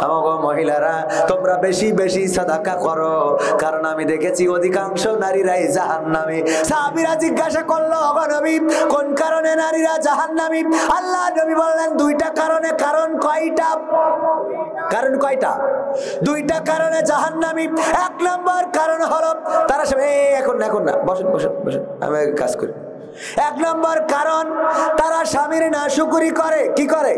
আমাগো মহিলারা তোমরা বেশি বেশি সাদাকা করো, কারণ আমি দেখেছি অধিকাংশ নারীরাই জাহান্নামী। সাহাবীরা জিজ্ঞাসা করলো ওগো নবী কোন কারণে নারীরা জাহান্নামী? আল্লাহর নবী বললেন দুইটা কারণে। কারণ কয়টা? কারণ কয়টা? দুইটা কারণে জাহান্নামী। এক নম্বর কারণ হলো তারা সব এখন না, বসেন বসেন বসেন, আমি কাজ করি। এক নম্বর কারণ তারা স্বামীর নাশুকরি করে। কি করে?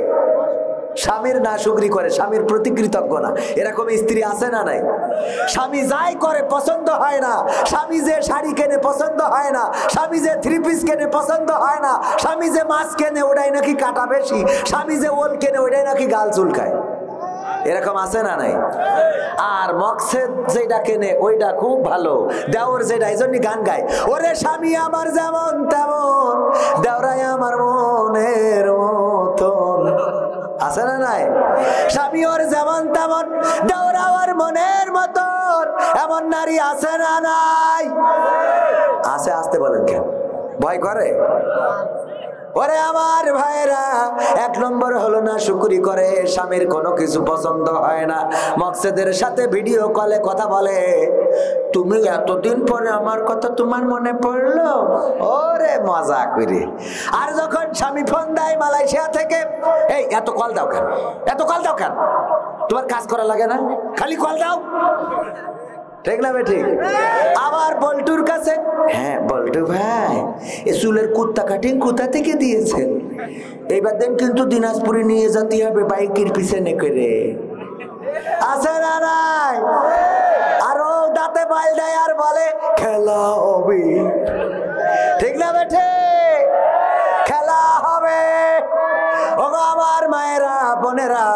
স্বামীর নাশুকরি করে, স্বামীর প্রতি কৃতজ্ঞ না। এরকম স্ত্রী আছে না নাই? স্বামী যাই করে পছন্দ হয় না, স্বামী যে শাড়ি কেনে পছন্দ হয় না, স্বামী যে থ্রি পিস কেনে পছন্দ হয় না, স্বামী যে মাছ কেনে ওটাই নাকি কাটা বেশি, স্বামী যে ওল কেনে ওটাই নাকি গাল চুলকায়। এরকম আছে না নাই? আর মকসেদ যেটা কেনে ওইটা খুব ভালো, দেওর যেটা, এই জন্য গান গায় ওরে স্বামী আমার যেমন তেমন, দেওরাই আমার মনের মতন। আছে না নাই? স্বামী ওর যেমন তেমন, দেওরা ওর মনের মতন। এমন নারী আছে না নাই? আছে। আসতে বলেন কেন? ভয় করে? ওরে আমার ভাইরা, এক নম্বর হলো না শুকরি করে, স্বামীর কোনো কিছু পছন্দ হয় না, মকসেদের সাথে ভিডিও কলে কথা বলে, তুমি এতদিন পরে আমার কথা তোমার মনে পড়লো, ওরে মজা করে। আর যখন স্বামী ফোন দেয় মালয়েশিয়া থেকে, এই এত কল দাও কেন, এত কল দাও কেন, তোমার কাজ করা লাগে না, খালি কল দাও, ঠিক না ঠিক? আবার বল্টুর কাছে, হ্যাঁ বল্টু ভাই এ চুলের কুত্তা কাটিং কোথা থেকে দিয়েছেন, এইবার দিন কিন্তু দিনাজপুরে নিয়ে যেতে হবে বাইকের পিছনে করে, আছে না নাই? আরো দাঁতে বাইল দেয় আর বলে খেলা হবে, ঠিক না বেঠে? খেলা হবে। ওগো আমার মায়েরা বোনেরা,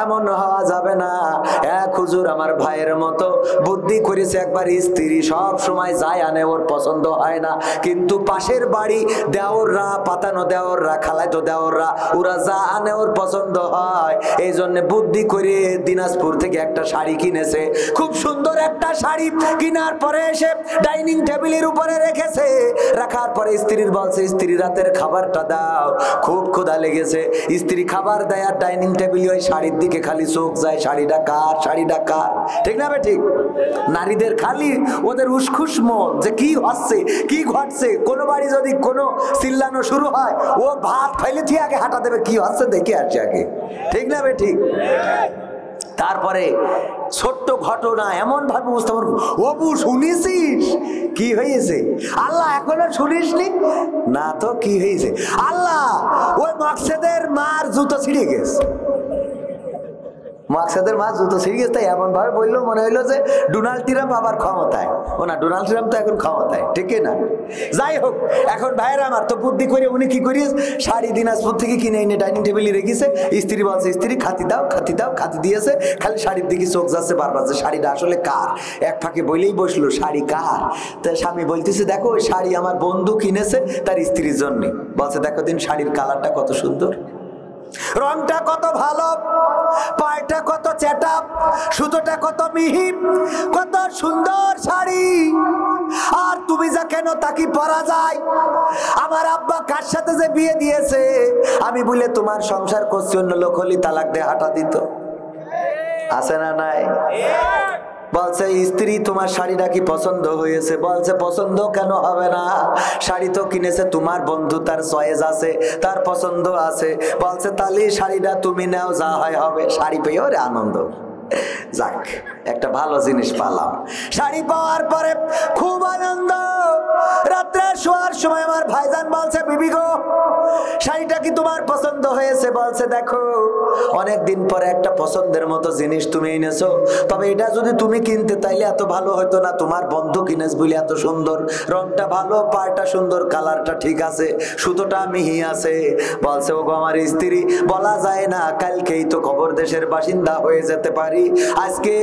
এমন হওয়া যাবে না। এক হুজুর আমার ভাইয়ের মতো বুদ্ধি করেছে, একবার স্ত্রী সব সময় যায় আনে, ওর পছন্দ হয় না, কিন্তু পাশের বাড়ি দেওররা, পাতানো দেওররা, খালাইতো দেওররা, ওরা যা আনে ওর পছন্দ হয়। এই জন্য বুদ্ধি করে দিনাজপুর থেকে একটা শাড়ি কিনেছে, খুব সুন্দর একটা শাড়ি। কেনার পরে এসে ডাইনিং টেবিলের উপরে রেখেছে, রাখার পরে স্ত্রীর বলছে, স্ত্রী রাতের খাবারটা দাও, খুব ক্ষুধা লেগেছে। স্ত্রী খাবার দেয় আর ডাইনিং টেবিলে ওই শাড়ির দিকে খালি চোখ যায়, শাড়িটা কার, শাড়িটা কার, ঠিক না ঠিক? নারীদের খালি ওদের উসখুস মন যে কি হচ্ছে কি ঘটছে, কোনো বাড়ি যদি কোনো চিল্লানো শুরু হয়, ও ভাত ফাইলে ঠিক আগে হাঁটা দেবে, কি হচ্ছে দেখে আসছে আগে, ঠিক না ঠিক? তারপরে ছোট্ট ঘটনা এমন ভাবে বুঝতে পারবো, অবু শুনেছিস কি হয়েছে? আল্লাহ এখনো শুনিসনি? না তো কি হয়েছে? আল্লাহ ওই মকসেদের মার জুতো ছিঁড়ে গেছে, মকসেদের মা জুতো ছিঁড়ে গেছে, তাই এমন ভাবে বললো মনে হইলো যে ডোনাল্ড ট্রাম্প আবার ক্ষমতায়। ও না, ডোনাল্ড ট্রাম্প তো এখন ক্ষমতায়, ঠিক না? যাই হোক, এখন ভাইয়েরা আমার তো বুদ্ধি করে উনি কি করিস, শাড়ি দিনাজপুর থেকে কিনে এনে ডাইনিং টেবিলে রেখেছে। স্ত্রী বলছে, স্ত্রী খাতি দাও, খাতি দাও, খাতি দিয়েছে, খালি শাড়ির দিকে চোখ যাচ্ছে বারবার, যে শাড়িটা আসলে কার। এক ফাঁকে বলেই বসলো শাড়ি কার। তা স্বামী বলতেছে, দেখো ওই শাড়ি আমার বন্ধু কিনেছে তার স্ত্রীর জন্য। বলছে, দেখো দিন শাড়ির কালারটা কত সুন্দর, রংটা কত ভালো, পায়টা কত চেটা, সুতোটা কত মিহি, কত সুন্দর শাড়ি। আর তুমি যা কেন তাকে পরা যায়? আমার আব্বা কার সাথে যে বিয়ে দিয়েছে, আমি বলে তোমার সংসার করছি, অন্য লোক হলি তালাক দিয়ে হাঁটা দিত, আছে না নাই? বলছে, স্ত্রী তোমার শাড়িটা কি পছন্দ হয়েছে? বলছে, পছন্দ কেন হবে না, শাড়ি তো কিনেছে তোমার বন্ধু, তার চয়েস আছে, তার পছন্দ আছে। বলছে, তাহলে শাড়িটা তুমি নাও, যা হয় হবে। শাড়ি পেয়ে ওরে আনন্দ, যাক একটা ভালো জিনিস পালাম। শাড়ি পাওয়ার পরে খুব আনন্দ। রাত্রে শোয়ার সময় আমার ভাইজান বলছে, বিবি গো শাড়িটা কি তোমার পছন্দ হয়েছে? বলছে, দেখো অনেকদিন পরে একটা পছন্দের মতো জিনিস তুমি এনেছো, তবে এটা যদি তুমি কিনতে তাইলে এত ভালো হতো না, তোমার বন্ধু কিনেছ বলে এত সুন্দর, রংটা ভালো, পাড়টা সুন্দর, কালারটা ঠিক আছে, সুতোটা মিহি আছে। বলছে, ও গো আমার স্ত্রী, বলা যায় না, কালকেই তো খবর দেশের বাসিন্দা হয়ে যেতে পারি, আজকে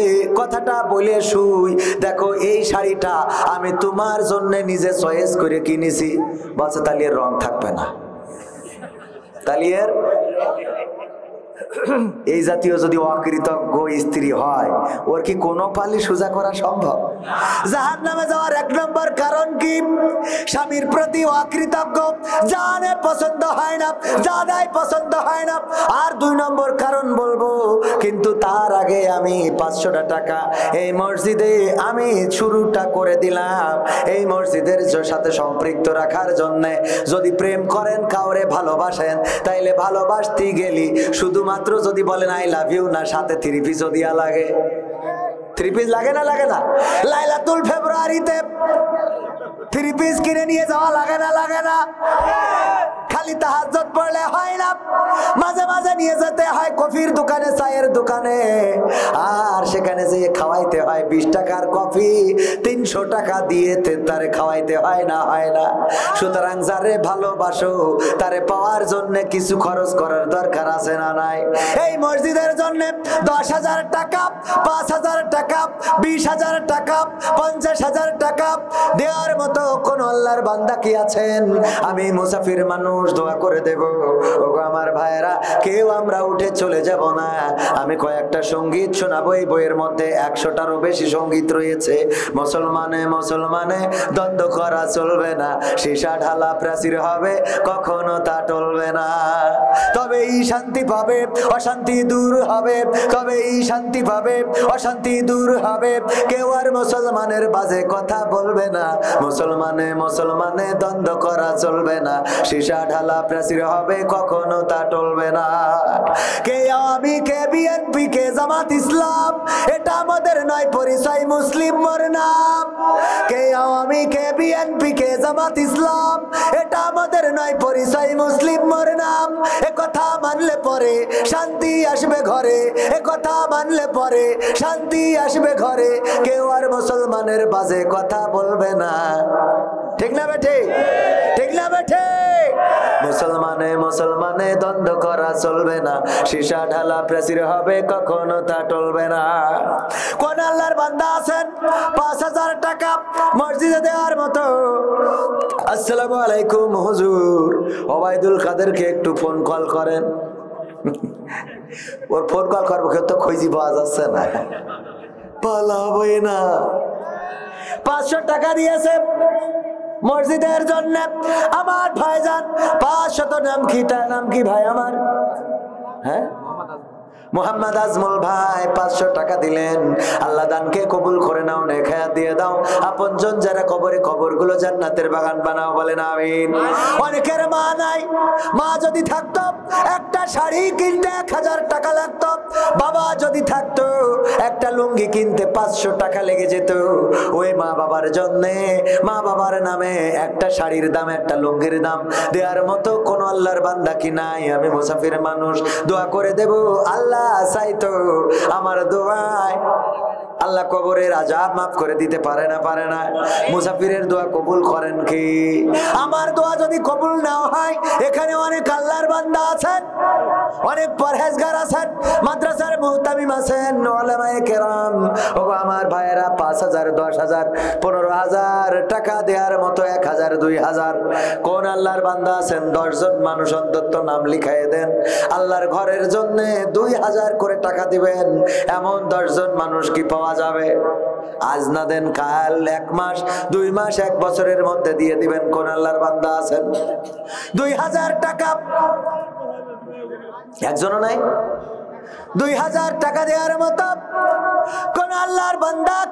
কথাটা বলে শুই। দেখো এই শাড়িটা আমি তোমার জন্য নিজে চয়েস করে কিনেছি। বলছে, তাহলে এর রং থাকবে না, তাহলে এর এই জাতীয় যদি অকৃতজ্ঞ স্ত্রী হয়, ওর কি কোনো পালি সোজা করা সম্ভব? জাহান্নামে যাওয়ার এক নম্বর কারণ কি? স্বামীর প্রতি অকৃতজ্ঞ, জানে পছন্দ হয় না, জানাই পছন্দ হয় না। আর দুই নম্বর কারণ বলবো, কিন্তু তার আগে আমি 500 টাকা এই মসজিদে আমি শুরুটা করে দিলাম, এই মসজিদের সাথে সম্পৃক্ত রাখার জন্য। যদি প্রেম করেন, কাউরে ভালোবাসেন, তাইলে ভালোবাসতে গেলি শুধুমাত্র যদি বলেন আই লাভ ইউ, না সাথে 3 পিসও দিয়া লাগে। 3 পিস লাগে না? লাগে না? লাইলাতুল ফেব্রুয়ারিতে 3 পিস কিনে নিয়ে যাওয়া লাগে না? লাগে না? খালি তাহাজ্জুদ পড়লে হয় না, মাঝে মাঝে নিয়ে যেতে হয় কফির দোকানে, চায়ের দোকানে, আর সেখানে যে খাওয়াইতে হয় 20 টাকার কফি 300 টাকা দিয়ে তারে খাওয়াইতে হয় না? হয় না? সুতরাং যারে ভালোবাসো তারে পাওয়ার জন্য কিছু খরচ করার দরকার আছে না নাই? এই মসজিদের জন্য 10,000 টাকা, 5,000 টাকা টাকা, 20,000 টাকা, 50,000 টাকা দেওয়ার মতো কোন আল্লাহর বান্দা কি আছেন? আমি মুসাফির মানুষ, দোয়া করে দেব। ওগো আমার ভাইরা, কেউ আমরা উঠে চলে যাব না। আমি কয়েকটা সঙ্গীত শোনাবো। এই বইয়ের মধ্যে 100টারও বেশি সঙ্গীত রয়েছে। মুসলমানে মুসলমানে দ্বন্দ্ব করা চলবে না, সীসা ঢালা প্রাচীর হবে, কখনো তা টলবে না। তবেই শান্তি পাবে, অশান্তি দূর হবে। তবেই শান্তি পাবে, অশান্তি দূর হবে। কেউ আর মুসলমানের বাজে কথা বলবে না। মুসলমানে মুসলমানে দ্বন্দ্ব করা চলবে না, সীসা ঢালা প্রাচীর হবে, কখনো তা টলবে না। কে আওয়ামী, কে বিএনপি, কে জামাত ইসলাম, এটা আমাদের নয় পরিচয়, মুসলিম মোর নাম। কে আওয়ামী, কে বিএনপি, কে জামাত ইসলাম, এটা আমাদের নয় পরিচয়, মুসলিম মোর নাম। এ কথা মানলে পরে শান্তি আসবে ঘরে, এ কথা মানলে পরে শান্তি আসবে ঘরে। কেউ আর মুসলমানের বাজে কথা বলবে না। ঠিক না বেঠে? ঠিক না বেঠে? মুসলমানে মুসলমানে দ্বন্দ্ব করা চলবে না, সীসা ঢালা প্রাচীর হবে, কখনো তা টলবে না। কোন আল্লাহর বান্দা আছেন 5,000 টাকা মসজিদে দেওয়ার মতো? আসসালামু আলাইকুম হুজুর, ওবায়দুল কাদেরকে একটু ফোন কল করেন। ওর ফোন কল করবো, কেউ তো খুঁজি পাওয়া যাচ্ছে না, পালাবই না। 500 টাকা দিয়েছে মসজিদের জন্য। আমার ভাইজান 500 নাম কি? তার নাম কি ভাই আমার? হ্যাঁ, মোহাম্মদ আজমল ভাই 500 টাকা দিলেন। আল্লাহ দানকে কবুল করে নাও, নেখায়াত দিয়ে দাও। আপনজন যারা কবরে, কবরগুলো জান্নাতের বাগান বানাও, বলেন আমিন। অনেকের মা নাই, মা যদি থাকতো একটা শাড়ি কিনতে 1,000 টাকা লাগতো। বাবা যদি থাকতো একটা লুঙ্গি কিনতে 500 টাকা লেগে যেত। ওই মা বাবার জন্য, মা বাবার নামে একটা শাড়ির দাম, একটা লুঙ্গির দাম দেওয়ার মতো কোন আল্লাহর বান্দা কি নাই? আমি মুসাফির মানুষ, দোয়া করে দেব। আল্লাহ চাইতো আমার দোয়ায় আল্লাহ কবরের আযাব মাফ করে দিতে পারে না? পারে না? মুসাফিরের দোয়া কবুল করেন কি? আমার দোয়া যদি কবুল না হয়, এখানে অনেক আল্লাহর বান্দা আছেন, অনেক পরহেজগার আছেন, মাদ্রাসার মুহতামিম আছেন, উলামায়ে কেরাম। ওগো আমার ভাইয়েরা, 5,000, 10,000, 15,000 টাকা দেওয়ার মতো 1,000, 2,000 কোন আল্লাহর বান্দা আছেন? 10 জন মানুষ অন্তত নাম লিখাইয়ে দেন। আল্লাহর ঘরের জন্য 2,000 করে টাকা দিবেন, এমন 10 জন মানুষ কি পাওয়া যাবে? আজ না দেন কাল, 1 মাস, 2 মাস, 1 বছরের মধ্যে দিয়ে দিবেন। কোন আল্লাহর বান্দা আছেন? 2,000 টাকা একজনও নাই? 2,000 টাকা দেওয়ার মতো কোন আল্লাহর বান্দা